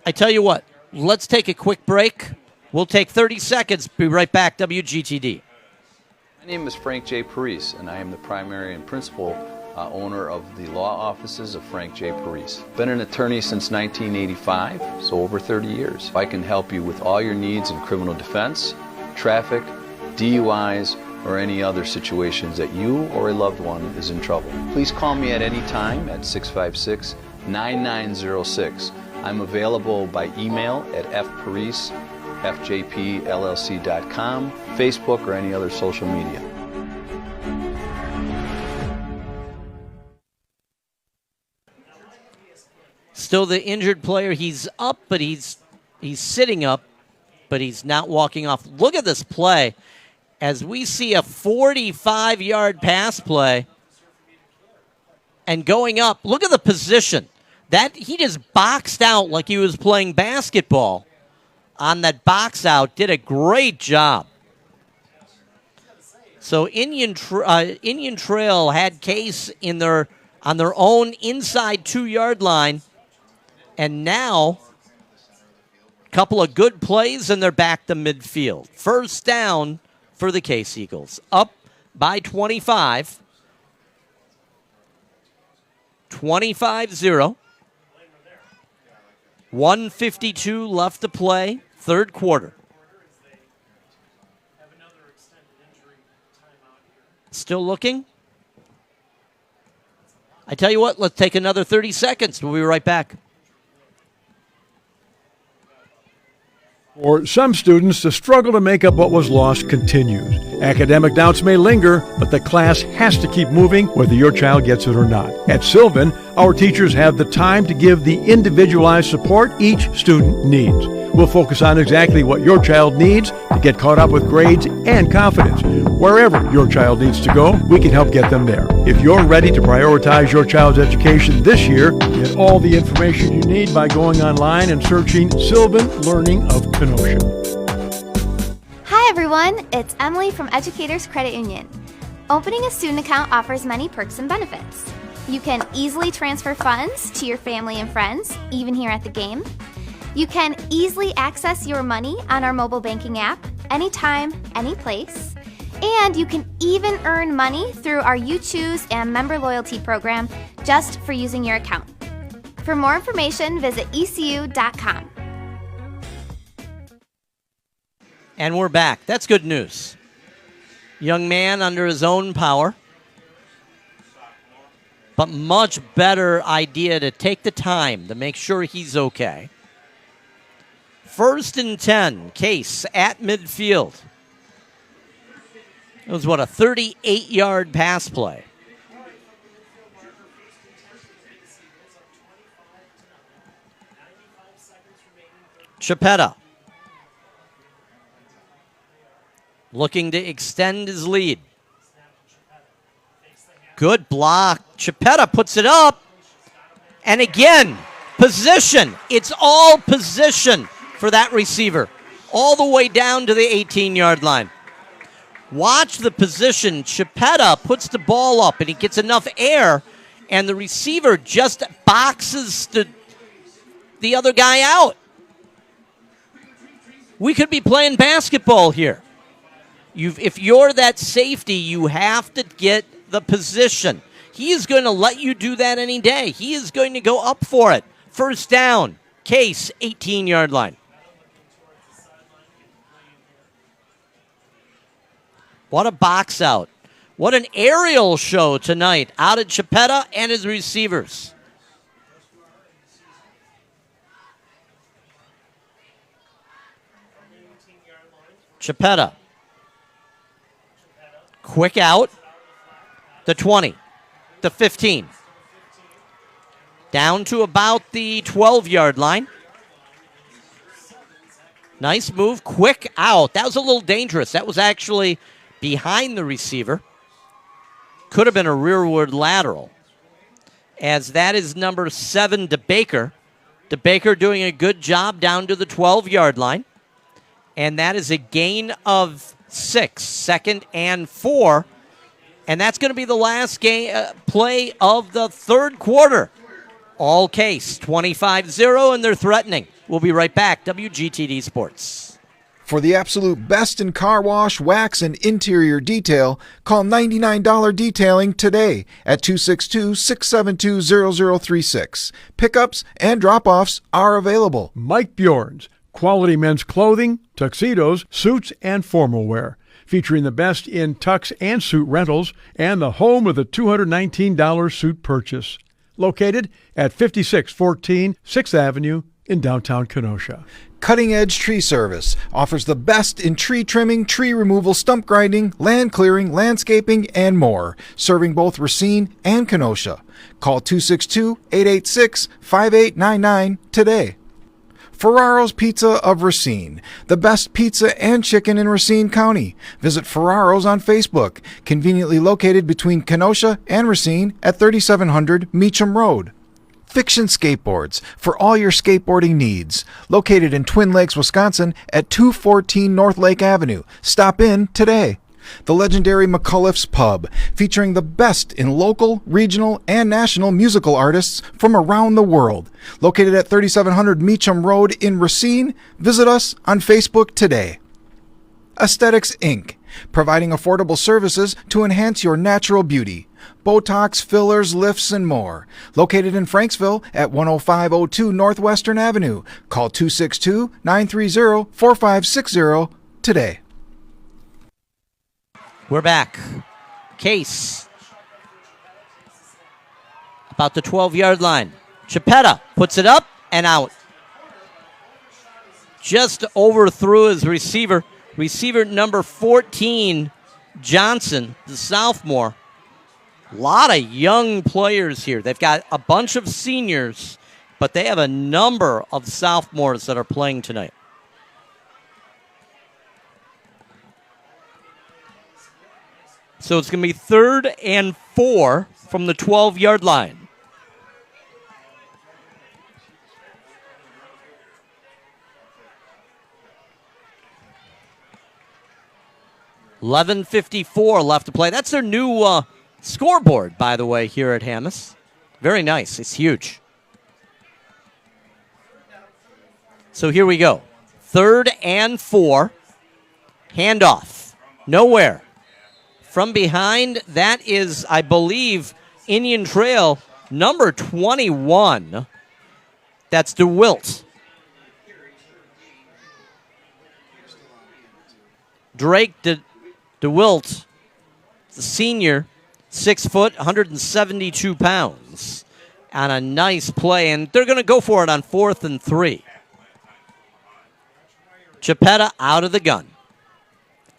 Speaker 1: I tell you what, let's take a quick break. We'll take 30 seconds. Be right back, WGTD.
Speaker 9: My name is Frank J. Parise, and I am the primary and principal owner of the law offices of Frank J. Parise. Been an attorney since 1985, so over 30 years. I can help you with all your needs in criminal defense, traffic, DUIs, or any other situations that you or a loved one is in trouble. Please call me at any time at 656-9906. I'm available by email at fparise@fjpllc.com, Facebook, or any other social media.
Speaker 1: Still the injured player. He's up, but he's sitting up, but he's not walking off. Look at this play as we see a 45-yard pass play and going up. Look at the position. That he just boxed out like he was playing basketball on that box out. Did a great job. So Indian Trail had Case on their own inside 2-yard line. And now, a couple of good plays, and they're back to midfield. 1st down for the Case Eagles. Up by 25. 25-0. 1:52 left to play, 3rd quarter. Still looking? I tell you what, let's take another 30 seconds. We'll be right back.
Speaker 7: For some students, the struggle to make up what was lost continues. Academic doubts may linger, but the class has to keep moving whether your child gets it or not. At Sylvan, our teachers have the time to give the individualized support each student needs. We'll focus on exactly what your child needs to get caught up with grades and confidence. Wherever your child needs to go, we can help get them there. If you're ready to prioritize your child's education this year, get all the information you need by going online and searching Sylvan Learning of Kenosha.
Speaker 5: Hi everyone, it's Emily from Educators Credit Union. Opening a student account offers many perks and benefits. You can easily transfer funds to your family and friends, even here at the game. You can easily access your money on our mobile banking app, anytime, any place. And you can even earn money through our You Choose and member loyalty program just for using your account. For more information, visit ecu.com.
Speaker 1: And we're back. That's good news. Young man under his own power. But much better idea to take the time to make sure he's okay. 1st and 10, Case at midfield. It was, a 38-yard pass play. Chiappetta looking to extend his lead. Good block. Chiappetta puts it up. And again, position. It's all position for that receiver, all the way down to the 18-yard line. Watch the position. Chiappetta puts the ball up, and he gets enough air, and the receiver just boxes the other guy out. We could be playing basketball here. If you're that safety, you have to get the position. He is going to let you do that any day. He is going to go up for it. First down, Case, 18-yard line. What a box out. What an aerial show tonight out of Chiappetta and his receivers. Chiappetta. Quick out. The 20. The 15. Down to about the 12-yard line. Nice move. Quick out. That was a little dangerous. That was actually behind the receiver. Could have been a rearward lateral. As that is number 7, DeBaker. DeBaker doing a good job down to the 12-yard line. And that is a gain of 6. 2nd and 4. And that's going to be the last play of the third quarter. All Case, 25-0, and they're threatening. We'll be right back. WGTD Sports.
Speaker 6: For the absolute best in car wash, wax, and interior detail, call $99 Detailing today at 262-672-0036. Pickups and drop-offs are available.
Speaker 7: Mike Bjorn's quality men's clothing, tuxedos, suits, and formal wear. Featuring the best in tux and suit rentals and the home of the $219 suit purchase. Located at 5614 6th Avenue in downtown Kenosha.
Speaker 6: Cutting Edge Tree Service offers the best in tree trimming, tree removal, stump grinding, land clearing, landscaping, and more, serving both Racine and Kenosha. Call 262-886-5899 today. Ferraro's Pizza of Racine, the best pizza and chicken in Racine County. Visit Ferraro's on Facebook, conveniently located between Kenosha and Racine at 3700 Meacham Road. Fiction Skateboards, for all your skateboarding needs. Located in Twin Lakes, Wisconsin at 214 North Lake Avenue. Stop in today. The legendary McCullough's Pub, featuring the best in local, regional, and national musical artists from around the world. Located at 3700 Meacham Road in Racine, visit us on Facebook today. Aesthetics Inc., providing affordable services to enhance your natural beauty. Botox, fillers, lifts, and more. Located in Franksville at 10502 Northwestern Avenue. Call 262-930-4560 today.
Speaker 1: We're back. Case. About the 12-yard line. Chiappetta puts it up and out. Just overthrew his receiver. Receiver number 14, Johnson, the sophomore. A lot of young players here. They've got a bunch of seniors, but they have a number of sophomores that are playing tonight. So it's going to be 3rd and 4 from the 12-yard line. $11:54 left to play. That's their new scoreboard, by the way, here at Hamas. Very nice. It's huge. So here we go. 3rd and 4. Handoff. Nowhere. From behind, that is, I believe, Indian Trail number 21. That's DeWilt. Drake DeWilt, the senior, 6 foot, 172 pounds. On a nice play, and they're going to go for it on 4th and 3. Chiappetta out of the gun.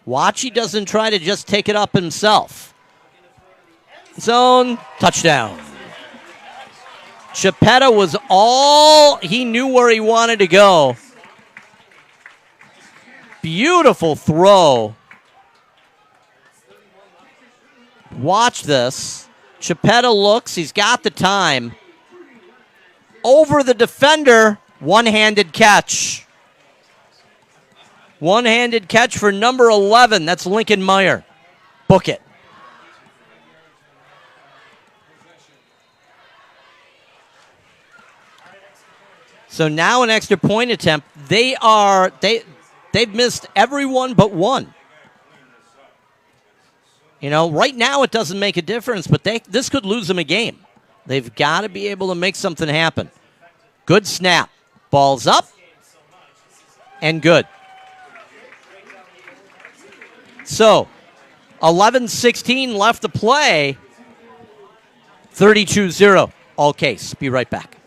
Speaker 1: Watch he doesn't try to just take it up himself. Zone, touchdown. Chiappetta was he knew where he wanted to go. Beautiful throw. Watch this. Chiappetta looks, he's got the time. Over the defender, one-handed catch. One-handed catch for number 11. That's Lincoln Meyer. Book it. So now an extra point attempt. They've missed everyone but one. You know, right now it doesn't make a difference, but this could lose them a game. They've got to be able to make something happen. Good snap. Ball's up. And good. So, 11:16 left to play. 32-0. All case. Be right back.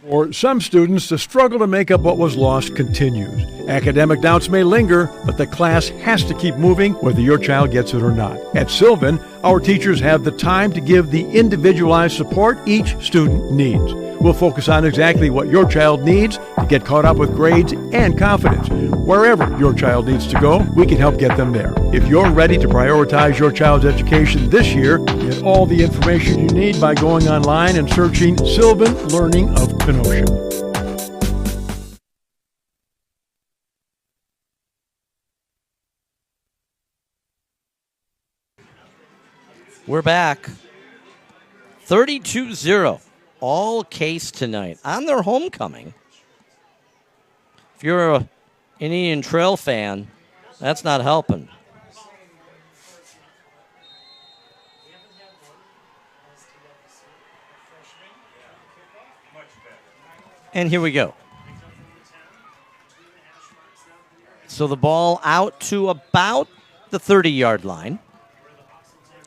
Speaker 7: For some students, the struggle to make up what was lost continues. Academic doubts may linger, but the class has to keep moving whether your child gets it or not. At Sylvan, our teachers have the time to give the individualized support each student needs. We'll focus on exactly what your child needs to get caught up with grades and confidence. Wherever your child needs to go, we can help get them there. If you're ready to prioritize your child's education this year, get all the information you need by going online and searching Sylvan Learning of Kenosha.
Speaker 1: We're back. 32-0. All case tonight on their homecoming. If you're an Indian Trail fan, that's not helping. And here we go. So the ball out to about the 30-yard line.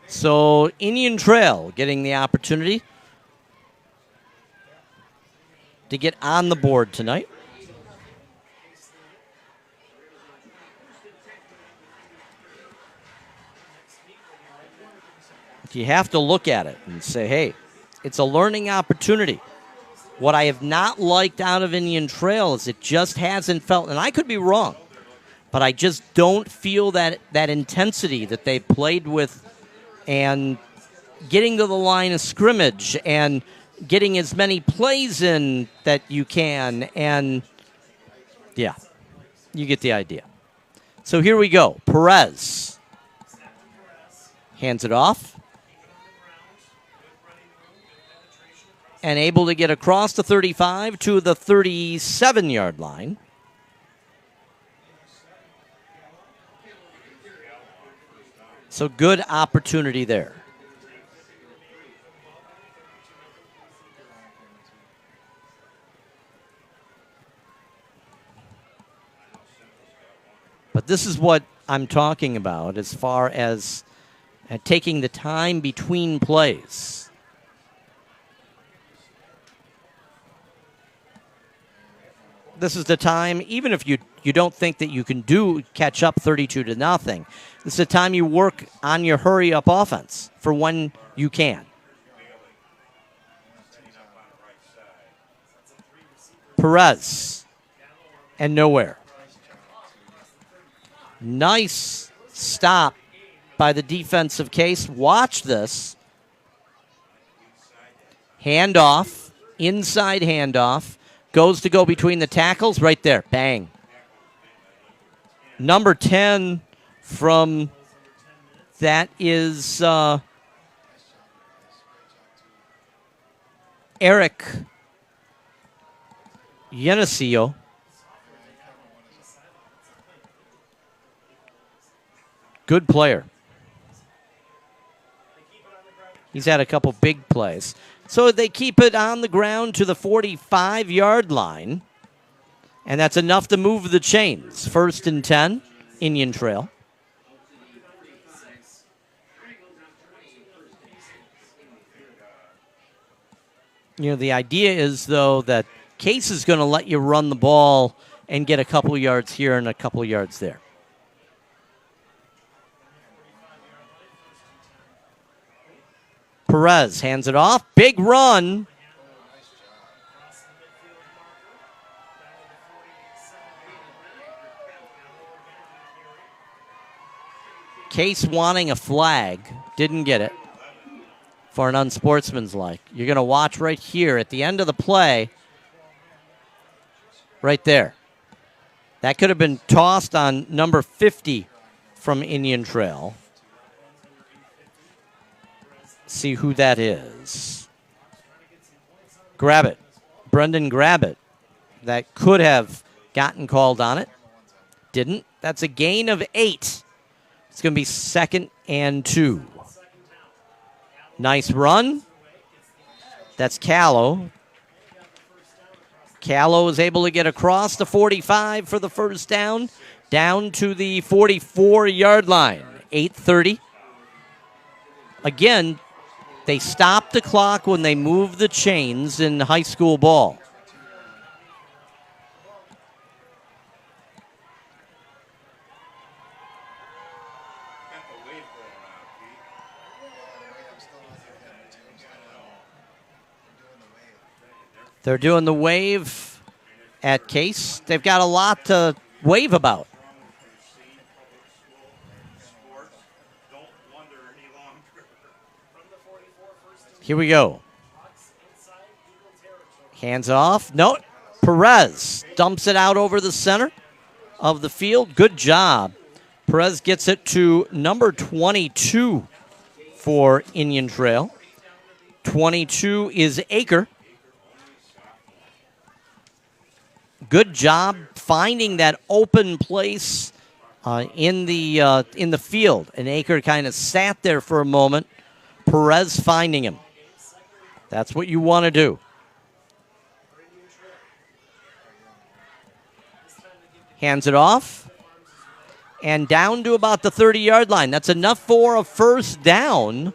Speaker 1: So Indian Trail getting the opportunity to get on the board tonight. You have to look at it and say, hey, it's a learning opportunity. What I have not liked out of Indian Trail is it just hasn't felt, and I could be wrong, but I just don't feel that intensity that they played with and getting to the line of scrimmage and getting as many plays in that you can, and yeah, you get the idea. So here we go. Perez hands it off and able to get across the 35 to the 37-yard line. So good opportunity there. But this is what I'm talking about as far as taking the time between plays. This is the time, even if you don't think that you can catch up 32-0, this is the time you work on your hurry-up offense for when you can. Perez, and nowhere. Nice stop by the defensive case. Watch this. Handoff, inside handoff. Goes to go between the tackles right there. Bang. Number 10 from that is Eric Yenisio. Good player. He's had a couple big plays. So they keep it on the ground to the 45-yard line. And that's enough to move the chains. 1st and 10, Indian Trail. You know, the idea is, though, that Case is going to let you run the ball and get a couple yards here and a couple yards there. Perez hands it off. Big run. Case wanting a flag. Didn't get it for an unsportsmanlike. You're going to watch right here at the end of the play. right there. That could have been tossed on number 50 from Indian Trail. See who that is. Grabbit. Brendan Grabbit. That could have gotten called on it. Didn't. That's a gain of 8. It's going to be 2nd and 2. Nice run. That's Callow. Callow is able to get across the 45 for the first down to the 44-yard line. 8:30. Again, they stop the clock when they move the chains in high school ball. They're doing the wave at Case. They've got a lot to wave about. Here we go. Hands off. No. Perez dumps it out over the center of the field. Good job. Perez gets it to number 22 for Indian Trail. 22 is Aker. Good job finding that open place in the field. And Aker kind of sat there for a moment. Perez finding him. That's what you want to do. Hands it off. And down to about the 30-yard line. That's enough for a first down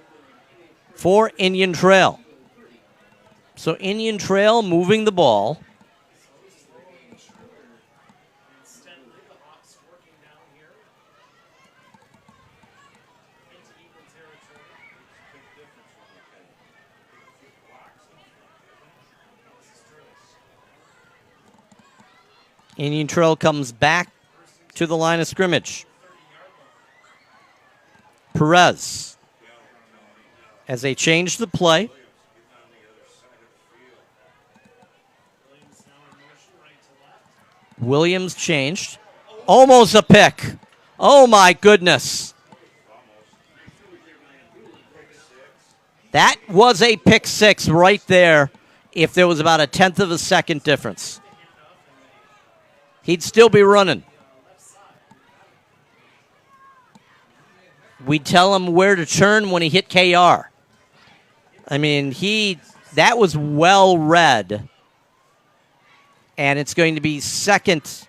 Speaker 1: for Indian Trail. So Indian Trail moving the ball. Indian Trail comes back to the line of scrimmage. Perez, as they change the play. Williams changed. Almost a pick. Oh, my goodness. That was a pick six right there if there was about a tenth of a second difference. He'd still be running. We'd tell him where to turn when he hit KR. I mean, that was well read. And it's going to be 2nd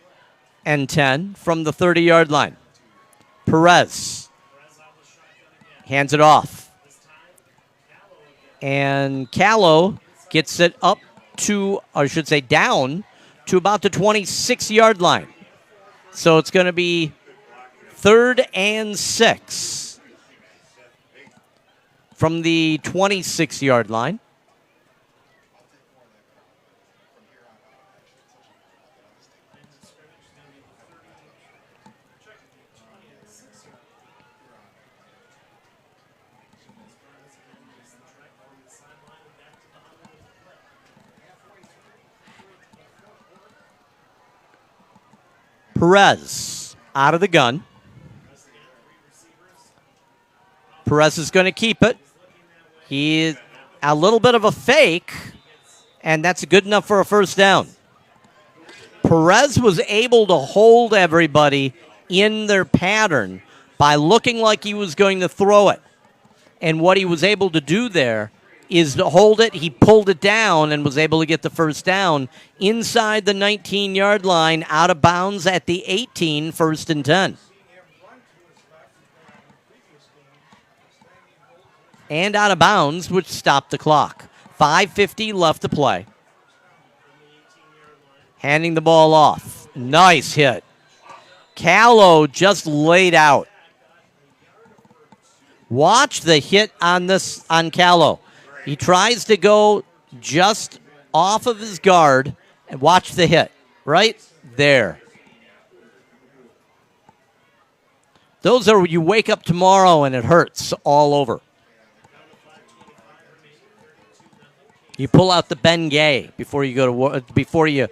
Speaker 1: and 10 from the 30-yard line. Perez hands it off. And Callow gets it up to, or I should say down, to about the 26-yard line. So it's going to be 3rd and 6 from the 26-yard line. Perez out of the gun. Perez is going to keep it. He a little bit of a fake, and that's good enough for a first down. Perez was able to hold everybody in their pattern by looking like he was going to throw it. And what he was able to do there is to hold it. He pulled it down and was able to get the first down inside the 19-yard line, out of bounds at the 18, 1st and 10. And out of bounds, which stopped the clock. 5:50 left to play. Handing the ball off. Nice hit. Callow just laid out. Watch the hit on Callow. He tries to go just off of his guard, and watch the hit. Right there. Those are, you wake up tomorrow and it hurts all over. You pull out the Bengay before you go to work, before you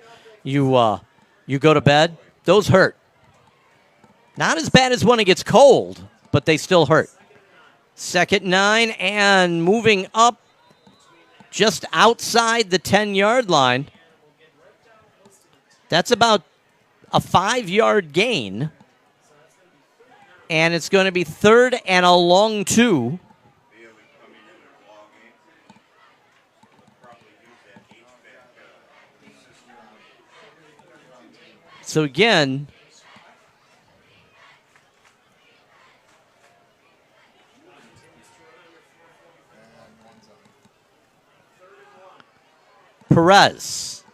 Speaker 1: You go to bed, those hurt. Not as bad as when it gets cold, but they still hurt. 2nd 9 and moving up just outside the 10-yard line. That's about a 5-yard gain. And it's going to be 3rd and a long 2. So again, Perez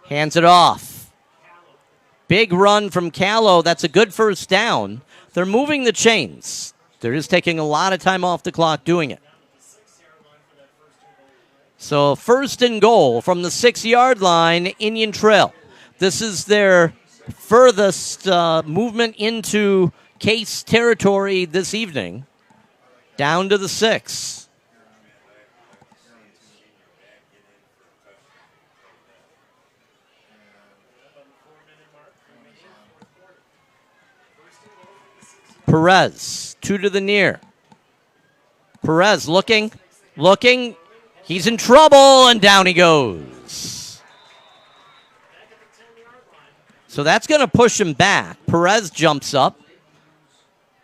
Speaker 1: hands it off. Big run from Callow. That's a good first down. They're moving the chains. They're just taking a lot of time off the clock doing it. So 1st and goal from the 6-yard line, Indian Trail. This is their furthest movement into Case territory this evening. Down to the 6. Perez, 2 to the near. Perez looking. He's in trouble, and down he goes. So that's going to push him back. Perez jumps up.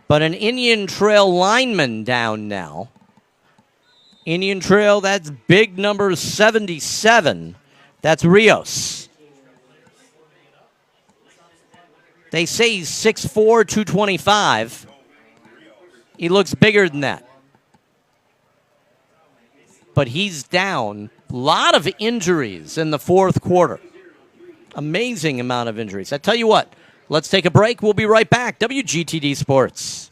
Speaker 1: But an Indian Trail lineman down now. Indian Trail, that's big number 77. That's Rios. They say he's 6'4", 225. He looks bigger than that. But he's down. A lot of injuries in the 4th quarter. Amazing amount of injuries. I tell you what, let's take a break. We'll be right back. WGTD Sports.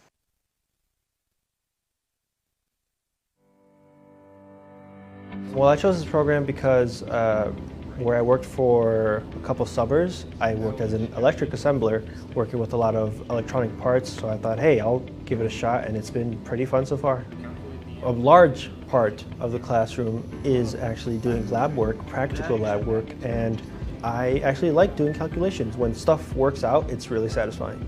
Speaker 15: Well, I chose this program because where I worked for a couple suburbs, I worked as an electric assembler, working with a lot of electronic parts, so I thought, hey, I'll give it a shot, and it's been pretty fun so far. A large part of the classroom is actually doing lab work, practical lab work, and I actually like doing calculations. When stuff works out, it's really satisfying.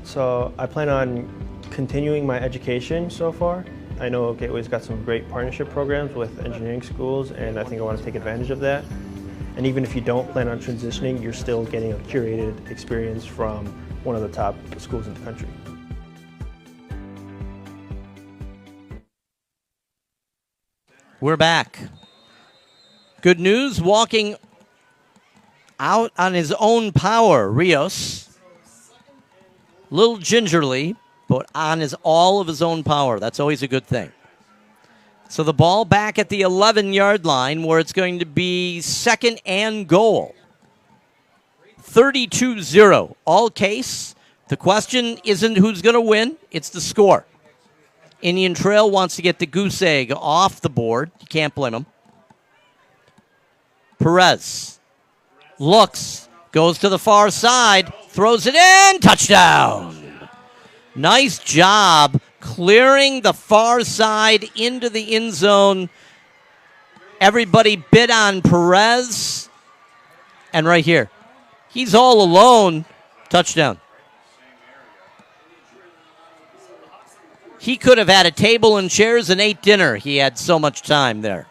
Speaker 15: So I plan on continuing my education so far. I know Gateway's got some great partnership programs with engineering schools, and I think I want to take advantage of that. And even if you don't plan on transitioning, you're still getting a curated experience from one of the top schools in the country.
Speaker 1: We're back. Good news, walking out on his own power, Rios. Little gingerly, but on all of his own power. That's always a good thing. So the ball back at the 11-yard line where it's going to be 2nd and goal. 32-0. All case. The question isn't who's going to win, it's the score. Indian Trail wants to get the goose egg off the board. You can't blame him. Perez looks, goes to the far side, throws it in, touchdown. Nice job clearing the far side into the end zone. Everybody bid on Perez. And right here, he's all alone. Touchdown. He could have had a table and chairs and ate dinner. He had so much time there.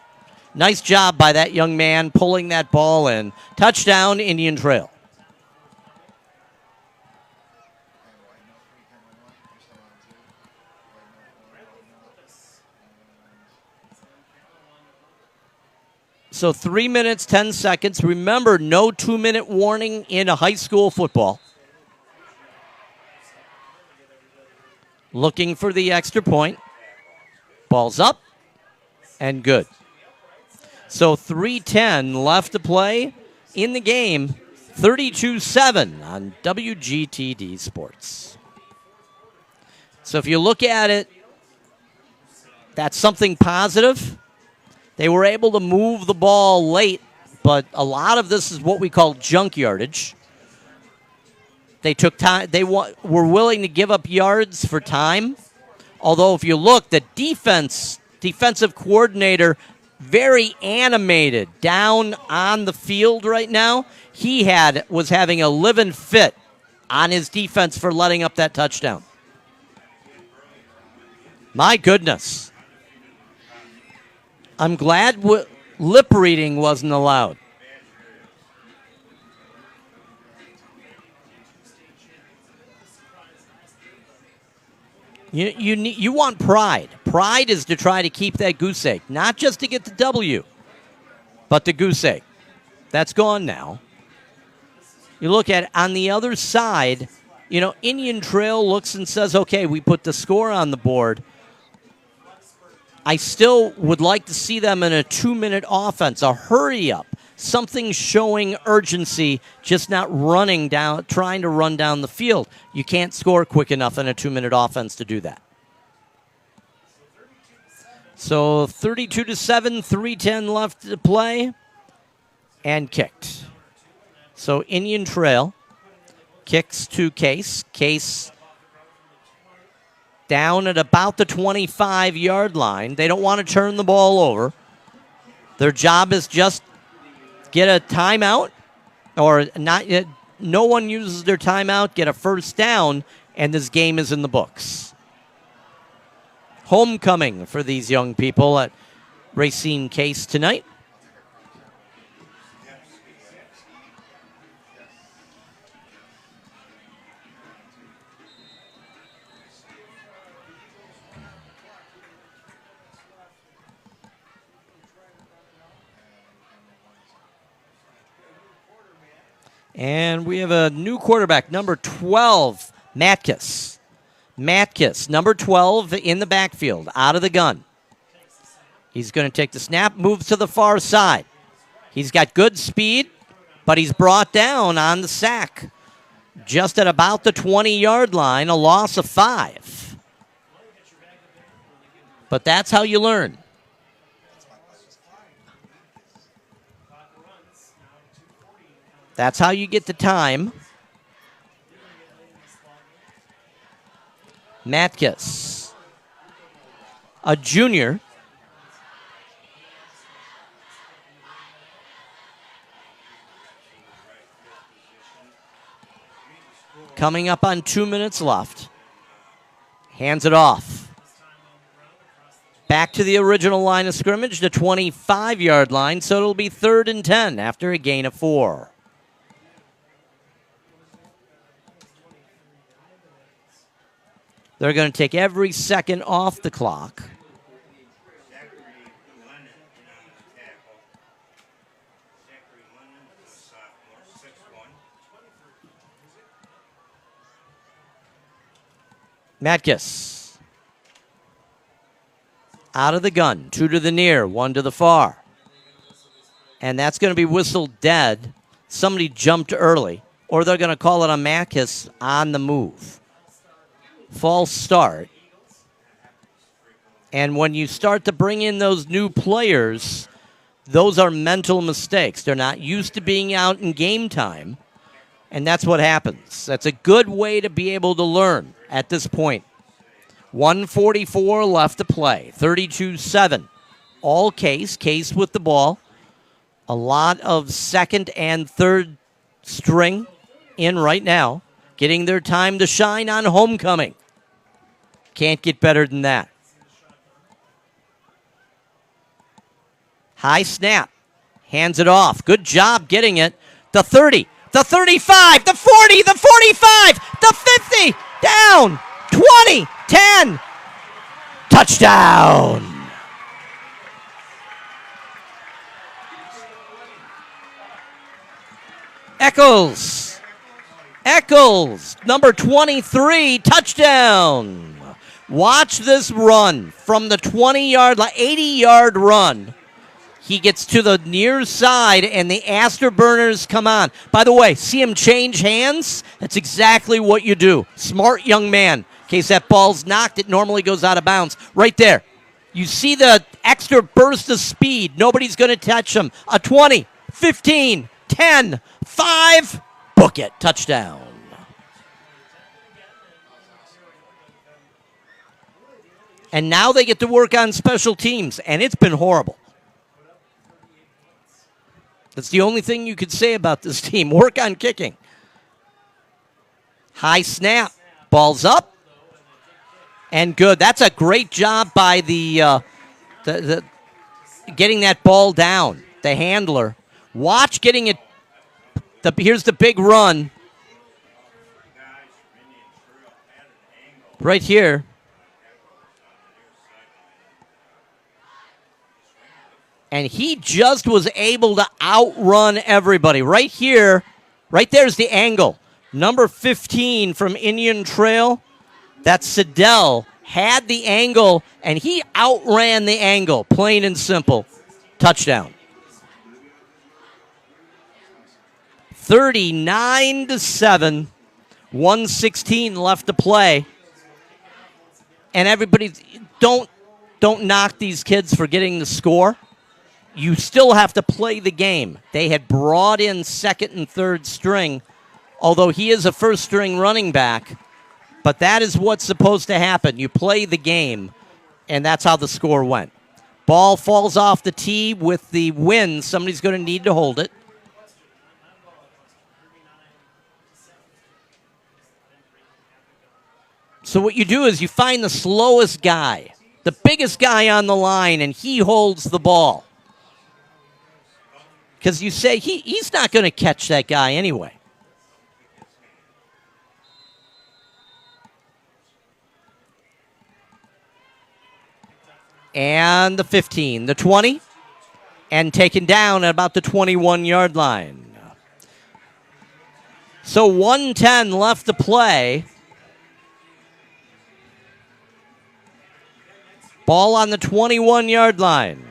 Speaker 1: Nice job by that young man pulling that ball in. Touchdown, Indian Trail. So 3 minutes, 10 seconds. Remember, no 2-minute warning in a high school football. Looking for the extra point. Ball's up and good. So 3:10 left to play in the game. 32-7 on WGTD Sports. So if you look at it, that's something positive. They were able to move the ball late, but a lot of this is what we call junk yardage. They took time. They were willing to give up yards for time. Although if you look, the defensive coordinator very animated down on the field right now. He was having a living fit on his defense for letting up that touchdown. My goodness. I'm glad lip reading wasn't allowed. You want pride. Pride is to try to keep that goose egg, not just to get the W, but the goose egg. That's gone now. You look at on the other side, Indian Trail looks and says, okay, we put the score on the board. I still would like to see them in a 2-minute offense, a hurry up, something showing urgency, just not trying to run down the field. You can't score quick enough in a 2-minute offense to do that. So 32-7, 3:10 left to play, and kicked. So Indian Trail kicks to Case. Case down at about the 25-yard line. They don't want to turn the ball over. Their job is just get a timeout, or not yet. No one uses their timeout, get a first down, and this game is in the books. Homecoming for these young people at Racine Case tonight. And we have a new quarterback, number 12, Matkus. Matkus, number 12, in the backfield, out of the gun. He's going to take the snap, moves to the far side. He's got good speed, but he's brought down on the sack. Just at about the 20-yard line, a loss of 5. But that's how you learn. That's how you get the time. Matkus, a junior. Coming up on 2 minutes left. Hands it off. Back to the original line of scrimmage, the 25-yard line, so it'll be 3rd and 10 after a gain of 4. They're going to take every second off the clock. Matkus. Out of the gun. 2 to the near, 1 to the far. And that's going to be whistled dead. Somebody jumped early. Or they're going to call it on Matkus on the move. False start. And when you start to bring in those new players, those are mental mistakes. They're not used to being out in game time, and that's what happens. That's a good way to be able to learn at this point. 1:44 left to play. 32-7. All Case with the ball. A lot of second and third string in right now, getting their time to shine on homecoming. Can't get better than that. High snap. Hands it off. Good job getting it. The 30, the 35, the 40, the 45, the 50. Down. 20, 10. Touchdown. Eccles, number 23, touchdown. Watch this run from the 20-yard line, 80-yard run. He gets to the near side, and the afterburners come on. By the way, see him change hands? That's exactly what you do. Smart young man. In case that ball's knocked, it normally goes out of bounds. Right there. You see the extra burst of speed. Nobody's going to touch him. A 20, 15, 10, 5. Book it. Touchdown. And now they get to work on special teams, and it's been horrible. That's the only thing you could say about this team. Work on kicking. High snap. Ball's up. And good. That's a great job by the getting that ball down. The handler. Watch getting it. Here's the big run. Right here. And he just was able to outrun everybody. Right here, right there's the angle. Number 15 from Indian Trail, that's Siddell, had the angle, and he outran the angle, plain and simple. Touchdown. 39-7, 1:16 left to play. And everybody, don't knock these kids for getting the score. You still have to play the game. They had brought in second and third string, although he is a first string running back. But that is what's supposed to happen. You play the game, and that's how the score went. Ball falls off the tee with the wind. Somebody's going to need to hold it. So what you do is you find the slowest guy, the biggest guy on the line, and he holds the ball. Because you say, he's not going to catch that guy anyway. And the 15, the 20, and taken down at about the 21-yard line. So 1:10 left to play. Ball on the 21-yard line.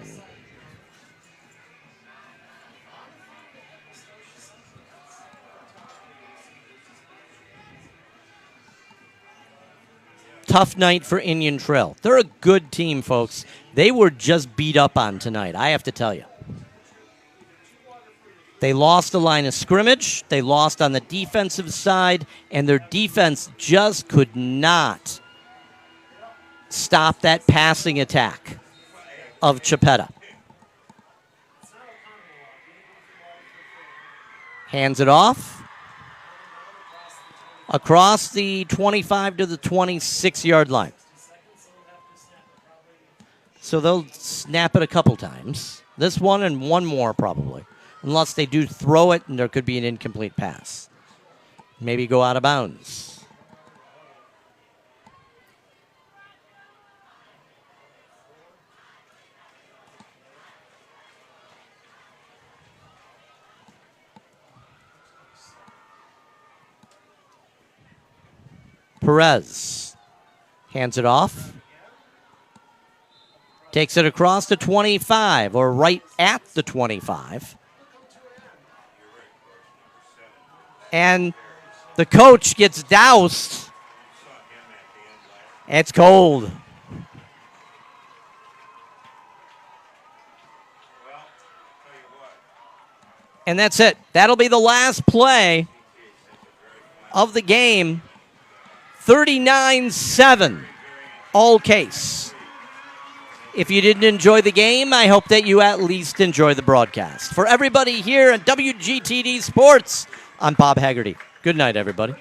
Speaker 1: Tough night for Indian Trail. They're a good team, folks. They were just beat up on tonight, I have to tell you. They lost the line of scrimmage. They lost on the defensive side, and their defense just could not stop that passing attack of Chipetta. Hands it off. Across the 25 to the 26-yard line. So they'll snap it a couple times. This one and one more probably. Unless they do throw it and there could be an incomplete pass. Maybe go out of bounds. Perez hands it off. Takes it across the 25, or right at the 25. And the coach gets doused. It's cold. And that's it. That'll be the last play of the game. 39-7, all case. If you didn't enjoy the game, I hope that you at least enjoy the broadcast. For everybody here at WGTD Sports, I'm Bob Haggerty. Good night, everybody.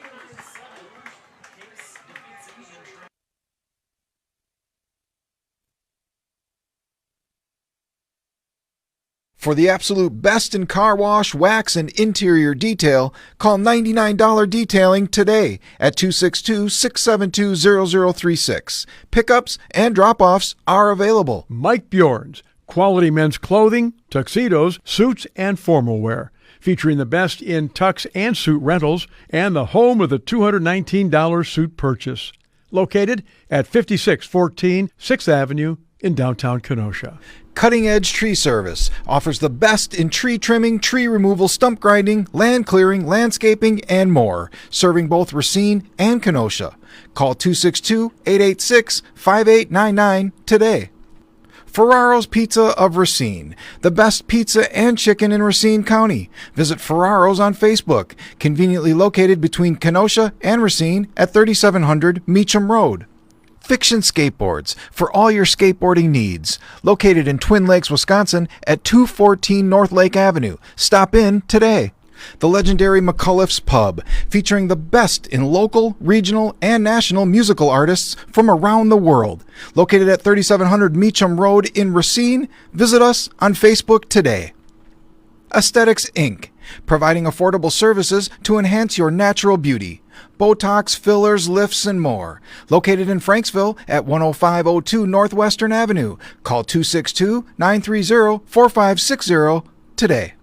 Speaker 6: For the absolute best in car wash, wax, and interior detail, call $99 Detailing today at 262-672-0036. Pickups and drop-offs are available.
Speaker 7: Mike Bjorn's quality men's clothing, tuxedos, suits, and formal wear. Featuring the best in tux and suit rentals and the home of the $219 suit purchase. Located at 5614 6th Avenue in downtown Kenosha.
Speaker 6: Cutting Edge Tree Service offers the best in tree trimming, tree removal, stump grinding, land clearing, landscaping, and more, serving both Racine and Kenosha. Call 262-886-5899 today. Ferraro's Pizza of Racine, the best pizza and chicken in Racine County. Visit Ferraro's on Facebook, conveniently located between Kenosha and Racine at 3700 Meacham Road. Fiction Skateboards for all your skateboarding needs. Located in Twin Lakes, Wisconsin at 214 North Lake Avenue. Stop in today. The legendary McCullough's Pub, featuring the best in local, regional, and national musical artists from around the world. Located at 3700 Meacham Road in Racine. Visit us on Facebook today. Aesthetics Inc., providing affordable services to enhance your natural beauty. Botox, fillers, lifts, and more. Located in Franksville at 10502 Northwestern Avenue. Call 262-930-4560 today.